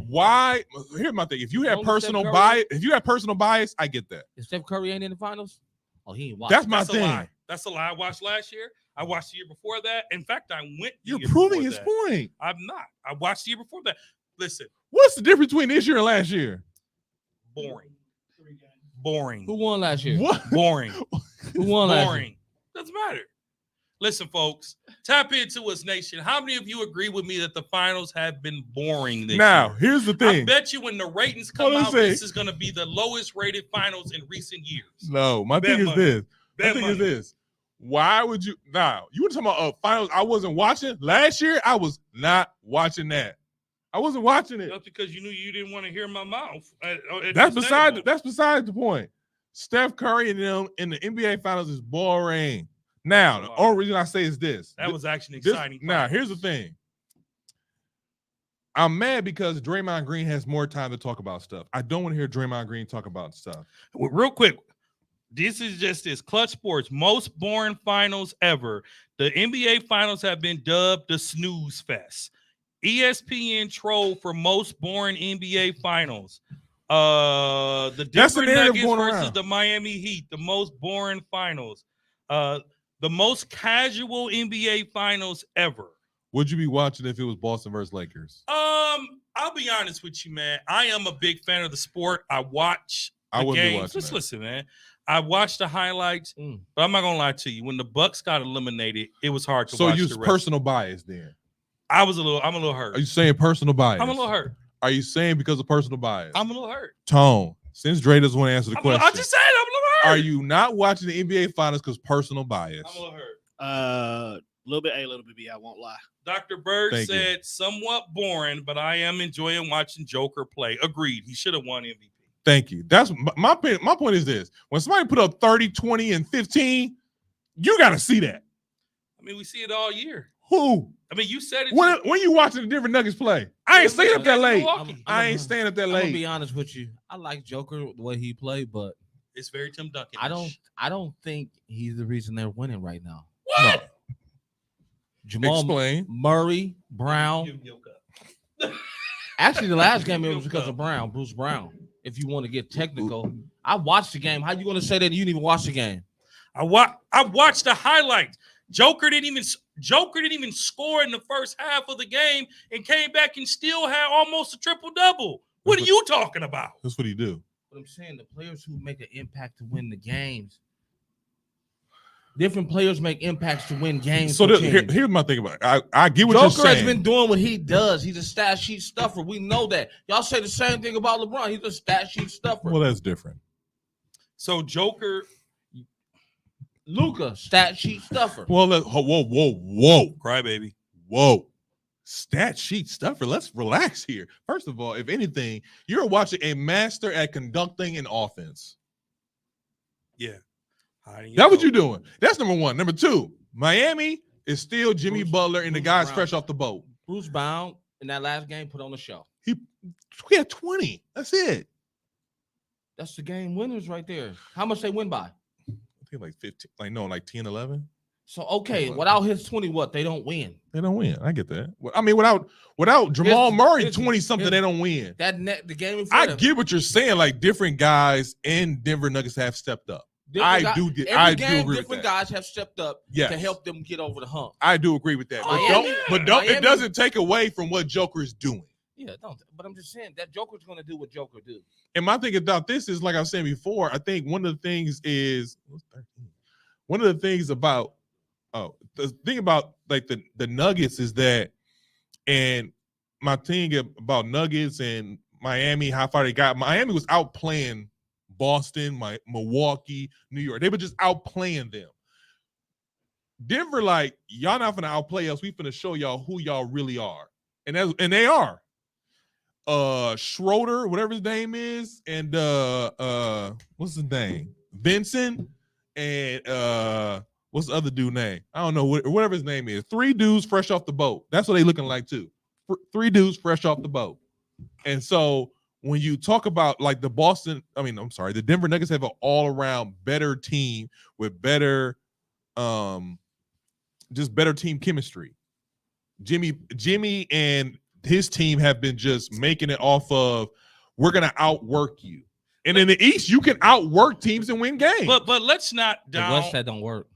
Why? Here's my thing. If you have Only Steph personal Curry? bias, I get that. If Steph Curry ain't in the finals, oh, he ain't watching. That's my That's a thing. lie. That's a lie. I watched last year. I watched the year before that. In fact, I went. the You're year proving before his that. point. I'm not. I watched the year before that. Listen, What's the difference between this year and last year? boring. Boring. Who won last year? What? Boring. Who won last year? Boring. Doesn't matter. Listen, folks, tap into us, nation. How many of you agree with me that the finals have been boring this Now, year? here's the I thing. bet you when the ratings come Hold on a out, second. this is going to be the lowest rated finals in recent years. No, my Bet thing is money. this. My Bet thing money. is this. Why would you now? You were talking about finals I wasn't watching last year. I was not watching that. I wasn't watching it. Just because you knew you didn't want to hear my mouth. That's beside the point. Steph Curry and them in the NBA finals is boring. Now, the only reason I say is this. That was actually This- exciting. now, here's the thing. I'm mad because Draymond Green has more time to talk about stuff. I don't want to hear Draymond Green talk about stuff. Well, real quick, this is just this Clutch Sports most boring finals ever. The NBA finals have been dubbed the snooze fest. ESPN troll for most boring NBA finals. The That's the Denver narrative Nuggets going versus around. the Miami Heat, the most boring finals. The most casual NBA finals ever. Would you be watching if it was Boston versus Lakers? I'll be honest with you, man. I am a big fan of the sport. I watch the I wouldn't be games. watching Just that. listen, man. I watched the highlights, but I'm not gonna lie to you. When the Bucks got eliminated, it was hard to So watch. use the rest. personal bias then. I'm a little hurt. Are you saying personal bias? I'm a little hurt. Are you saying because of personal bias? I'm a little hurt. Tone, since Dre doesn't want to answer the question, I just said I'm a little hurt. are you not watching the NBA finals because personal bias? I'm a little hurt. A little bit A, a little bit B. I won't lie. Dr. Bird Thank you. said somewhat boring, but I am enjoying watching Joker play. Agreed. He should have won MVP. Thank you. That's my point is this. When somebody put up 30, 20, and 15, you got to see that. I mean, we see it all year. Who? I mean, you said it. When you watching the different Nuggets play? I ain't staying up that late. Milwaukee. I ain't staying up that I'm gonna late. be honest with you. I like Joker the way he played, but It's very Tim Duncan. I don't think he's the reason they're winning right now. What? Jamal Explain. Murray, Brown. Give me your cup. Actually, the last game it was because of Brown, Bruce Brown. If you want to get technical, I watched the game. How you going to say that you didn't even watch the game? I watched the highlights. Joker didn't even score in the first half of the game and came back and still had almost a triple double. What are you talking about? That's what he do. But I'm saying the players who make an impact to win the games. Different players make impacts to win games. So for here's teams. my thing about it. I get what you're Joker has saying. been doing what he does. He's a stat sheet stuffer. We know that. Y'all say the same thing about LeBron. He's a stat sheet stuffer. Well, that's different. So Joker, Luka, stat sheet stuffer. Well, whoa. crybaby. Whoa. Stat sheet stuffer. Let's relax here. First of all, if anything, you're watching a master at conducting an offense. Yeah. Hiding That's what your you're doing. That's number one. Number two, Miami is still Jimmy Bruce- Butler and the Bruce guys Brown. fresh off the boat. Bruce Brown in that last game put on the show. He had 20. That's it. That's the game winners right there. How much they win by? I think like 15, like 10, 11. So okay, without his 20, what they don't win. They don't win. I get that. I mean, without Jamal Here's- Murray, here's- 20 something, here's- they don't win. That net the game in front I of get what you're saying. Like different guys in Denver Nuggets have stepped up. different I do every agree game, with different that. guys have stepped up Yes. to help them get over the hump. I do agree with that. But Miami- don't it Miami- doesn't take away from what Joker is doing. Yeah, don't. But I'm just saying that Joker's gonna do what Joker do. And my thing about this is, like I was saying before, I think one of the things is one of the things about the thing about like the Nuggets is that, and my thing about Nuggets and Miami, how far they got. Miami was outplaying Boston, Milwaukee, New York. They were just outplaying them. Denver, like, y'all not gonna outplay us. We finna show y'all who y'all really are. And they are. Schroeder, whatever his name is, and what's his name? Vincent, and what's the other dude name? I don't know, whatever his name is. 3 dudes fresh off the boat. That's what they looking like too. 3 dudes fresh off the boat. And so when you talk about like the Denver Nuggets have an all-around better team with better, just better team chemistry. Jimmy and his team have been just making it off of we're gonna outwork you. And in the East, you can outwork teams and win games. But let's not The West that don't work.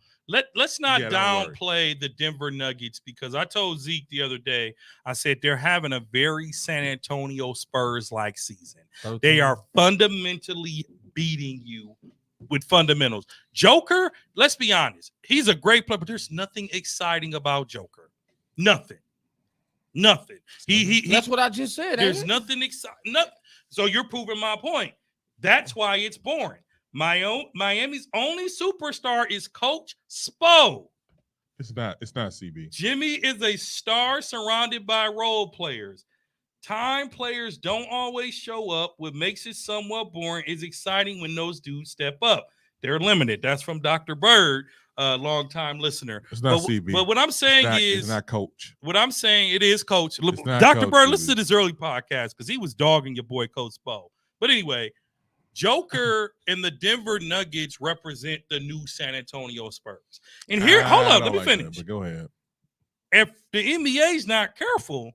Let's not Yeah, don't worry. downplay the Denver Nuggets, because I told Zeke the other day, I said they're having a very San Antonio Spurs-like season. 13. They are fundamentally beating you with fundamentals. Joker, let's be honest, he's a great player, but there's nothing exciting about Joker. Nothing. That's what I just said. There's ain't it? nothing exciting. So you're proving my point. That's why it's boring. Miami's only superstar is Coach Spo. It's not CB. Jimmy is a star surrounded by role players. Time players don't always show up. What makes it somewhat boring is exciting when those dudes step up. They're limited. That's from Dr. Bird, a longtime listener. It's not but, CB. But what I'm saying It's not Coach. what I'm saying, it is Coach. It's not Dr. Coach, Bird, CB. listen to this early podcast because he was dogging your boy Coach Spo. But anyway, Joker and the Denver Nuggets represent the new San Antonio Spurs. And here, hold up, let me finish. But go ahead. If the NBA's not careful,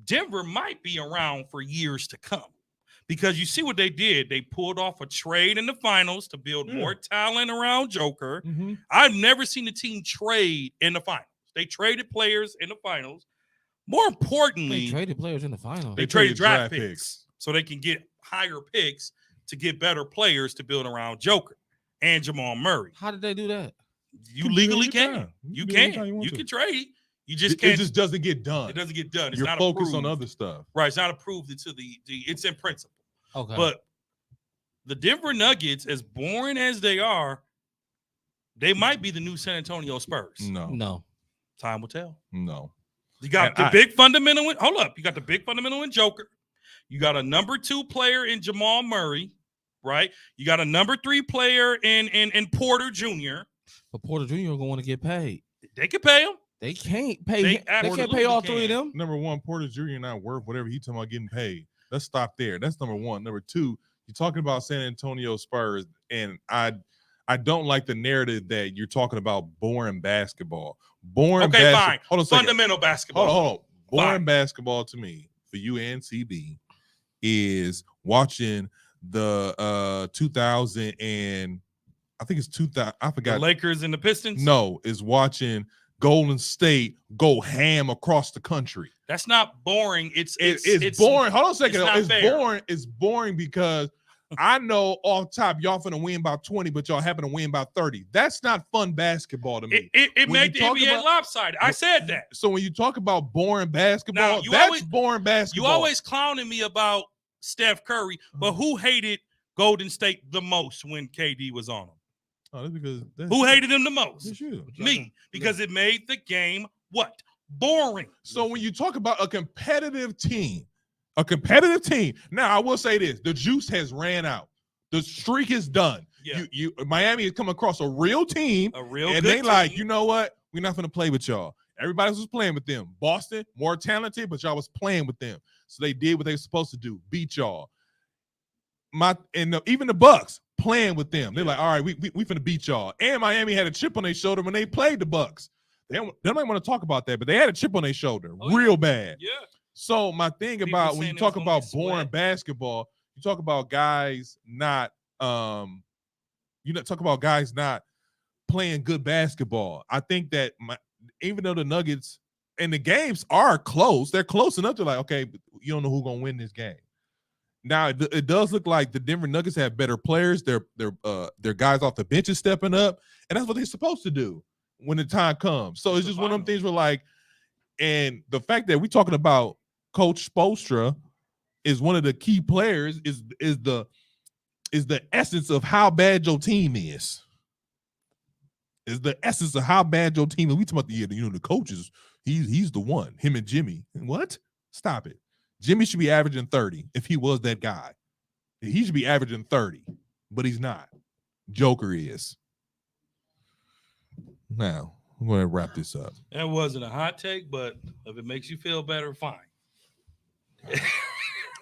Denver might be around for years to come, because you see what they did. They pulled off a trade in the finals to build more talent around Joker. Mm-hmm. I've never seen a team trade in the finals. They traded players in the finals. More importantly, They traded players in the finals. they traded draft picks so they can get higher picks to get better players to build around Joker and Jamal Murray. How did they do that? You legally can. anytime. You do it anytime can. you want You to. can trade. You just It can't. just doesn't get done. It doesn't get done. It's You're not focused approved. on other stuff. Right. It's not approved until it's in principle. Okay. But the Denver Nuggets, as boring as they are, they might be the new San Antonio Spurs. no. Time will tell. No. You got And big fundamental. Hold up. You got the big fundamental in Joker. You got a number 2 player in Jamal Murray, right? You got a number 3 player in Porter Jr. But Porter Jr. going to want to get paid. They can pay him. They can't pay. They They can't absolutely pay all three of can. them. Number one, Porter Jr. not worth whatever he talking about getting paid. Let's stop there. That's number one. Number two, you're talking about San Antonio Spurs, and I don't like the narrative that you're talking about boring basketball. Boring Okay, basketball. fine. Hold on a second. Fundamental basketball. Hold on. Boring Fine. basketball to me, for you and CB, is watching the 2000 and I think it's 2000. I The forgot. Lakers and the Pistons. No, is watching Golden State go ham across the country. That's not boring. It's boring. Hold on a second. it's not It's fair. boring. It's boring because I know off top y'all finna win by 20, but y'all happen to win by 30. That's not fun basketball to me. It When made the you talk NBA about- lopsided. I said that. So when you talk about boring basketball, you that's always- boring You basketball. always clowning me about Steph Curry, but who hated Golden State the most when KD was on them? Oh, that's because Who hated him the most? That's you. Me, because it made the game what? Boring. So when you talk about a competitive team, now I will say this: the juice has ran out. The streak is done. Yeah. You Miami has come across a real team, A real and good they like, team. you know what? We're not going to play with y'all. Everybody else was playing with them. Boston, more talented, but y'all was playing with them. So they did what they were supposed to do, beat y'all. Even the Bucks playing with them. They're like, all right, we finna beat y'all. And Miami had a chip on their shoulder when they played the Bucks. They don't want to talk about that, but they had a chip on their shoulder, Oh, real bad. Yeah. So my thing People about when saying you it talk was gonna about be boring sweat. basketball, you talk about guys not playing good basketball. I think that even though the Nuggets and the games are close, they're close enough to like, okay, but you don't know who's gonna win this game. Now it does look like the Denver Nuggets have better players. Their guys off the bench is stepping up, and that's what they're supposed to do when the time comes. So it's just one of them things where like, and the fact that we're talking about Coach Spoelstra is one of the key players is the essence of how bad your team is. Is the essence of how bad your team is. We talking about the coaches. He's the one. Him and Jimmy. What? Stop it. Jimmy should be averaging 30 if he was that guy. He should be averaging 30, but he's not. Joker is. Now, I'm going to wrap this up. That wasn't a hot take, but if it makes you feel better, fine.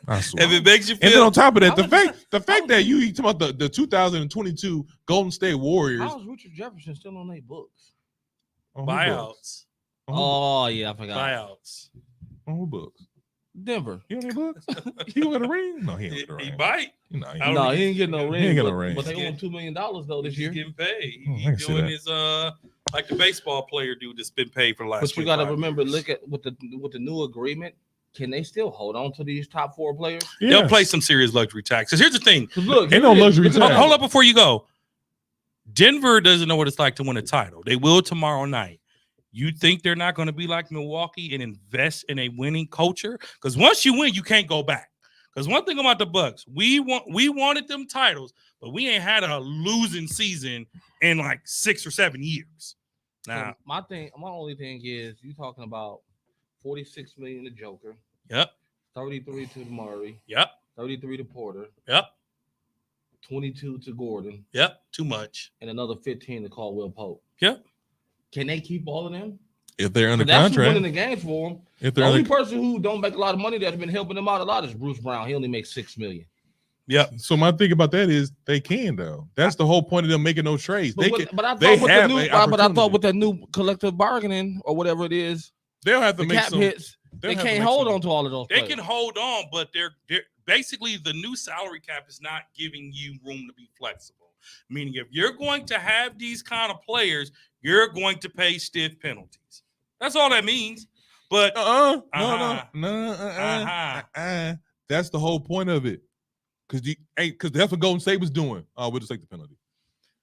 I swear. If it makes you And then feel on top of that, I was- the fact that you talking about the 20fact that you talking about the 2022 Golden State Warriors How's Richard Jefferson still on their books? on who books? buyouts, On who books? Oh yeah, I forgot. buyouts. On who books? Denver. You on their books? He got a ring? No, he ain't He, got a he ring. might. No, I don't No, think he ain't getting no he ring. ain't get no but, ring. but they He's won $2 million though this He's year. getting paid. Oh, I He's can see doing that. his like the baseball player dude that's been paid for the last. But you got to 25 remember, years. look at with the new agreement. Can they still hold on to these top 4 players? They'll play some serious luxury taxes. Here's the thing. 'Cause look, Ain't no here it is. luxury Look at tax. that. Hold up before you go. Denver doesn't know what it's like to win a title. They will tomorrow night. You think they're not going to be like Milwaukee and invest in a winning culture? Because once you win, you can't go back. Because one thing about the Bucks, we wanted them titles, but we ain't had a losing season in like 6 or 7 years. Now, So my only thing is you talking about 46 million to Joker, yep, 33 to Murray, yep, 33 to Porter, yep, 22 to Gordon, yep. Too much. and another 15 to Caldwell Pope. Yep. Can they keep all of them? If they're under That's who's contract. winning the games for them. If The they're only under, person who don't make a lot of money that's been helping them out a lot is Bruce Brown. He only makes $6 million. Yep. so my thing about that is they can though. That's the whole point of them making no trades. They can. I they thought with have the new, a but I opportunity. thought with that new collective bargaining or whatever it is, They'll have to the make cap some. hits, they'll they have to can't make hold some- on to all of those. They players. can hold on, but they're basically the new salary cap is not giving you room to be flexible. Meaning, if you're going to have these kind of players, you're going to pay stiff penalties. That's all that means. But No. That's the whole point of it. Because that's what Golden State was doing. Oh, we'll just take the penalty.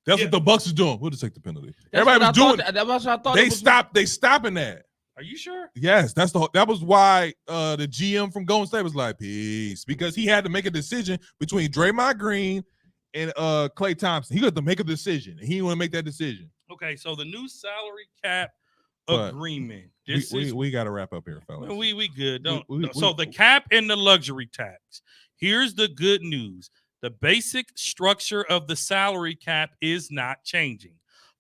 That's Yeah. what the Bucks is doing. We'll just take the penalty. That's Everybody what was doing. That's what I thought. They it was. stopped. They stopping that. are you sure? Yes, that was why the GM from Golden State was like, peace, because he had to make a decision between Draymond Green and Klay Thompson. He had to make a decision, and he didn't want to make that decision. Okay, so the new salary cap But agreement. We, This is we got to wrap up here, fellas. we good. Don't we- so we- the cap and the luxury tax. Here's the good news. The basic structure of the salary cap is not changing.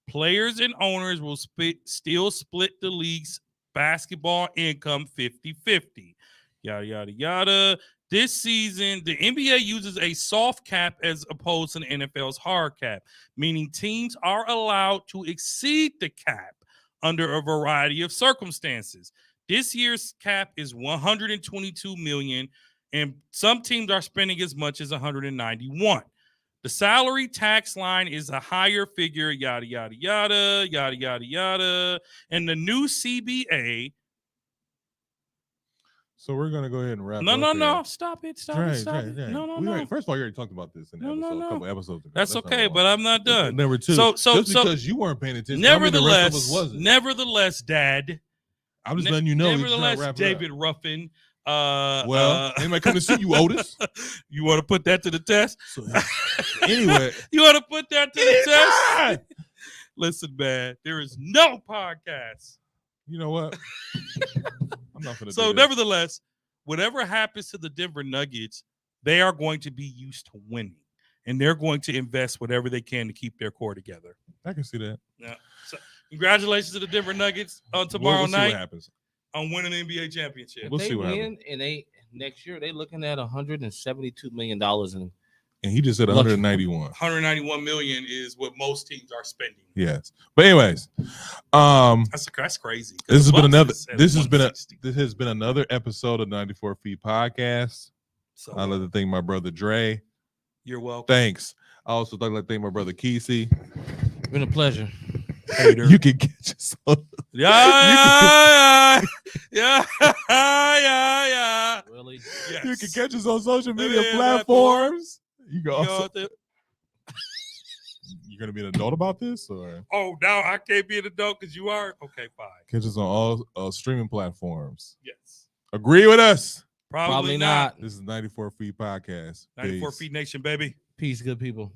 Players and owners will still split the league's basketball income 50-50. Yada yada yada. This season, the NBA uses a soft cap as opposed to the NFL's hard cap, meaning teams are allowed to exceed the cap under a variety of circumstances. This year's cap is 122 million, and some teams are spending as much as 191. The salary tax line is a higher figure, yada yada yada, yada yada yada, and the new CBA. So we're gonna go ahead and wrap. No, up no, here. no! Stop it! Stop Right, it! Stop right, it! right. No, no, We no! already- first of all, you already talked about this in No, no, episode, no. a couple episodes ago. That's number okay, one. but I'm not done. Number two. So just because you weren't paying attention, I mean, the rest of us wasn't. nevertheless, Dad. I'm just letting you know. we trying to Nevertheless, wrap it up. David Ruffin. Well, anybody come to see you, Otis? You want to put that to the test? So, anyway, You want to put that to the test? anybody! Listen, man, there is no podcast. You know what? I'm not gonna. So, do this. nevertheless, whatever happens to the Denver Nuggets, they are going to be used to winning, and they're going to invest whatever they can to keep their core together. I can see that. Yeah. So, congratulations to the Denver Nuggets on tomorrow We'll see night what happens. on winning the NBA championship. If We'll they see what win happens. and they next year they looking at $172 million in. And he just said Luxury. 191. 191 million is what most teams are spending. Yes, but anyways, That's crazy. 'Cause this has the been Bucks another. is at This has been 160. this has been another episode of 94 Feet Podcast. So I'd like to thank my brother Dre. you're welcome. Thanks. I also like to thank my brother Kesey. Been a pleasure. Hater. You can catch us on. Yeah, yeah. Really? Yes. You can catch us on social media Yeah, platforms. You can You know also. what the- You're gonna be an adult about this, or Oh, now I can't be an adult because you are? Okay, fine. catch us on all streaming platforms. Yes. Agree with us. Probably not. This is 94 Feet Podcast. 94 Peace. Feet Nation, baby. Peace, good people.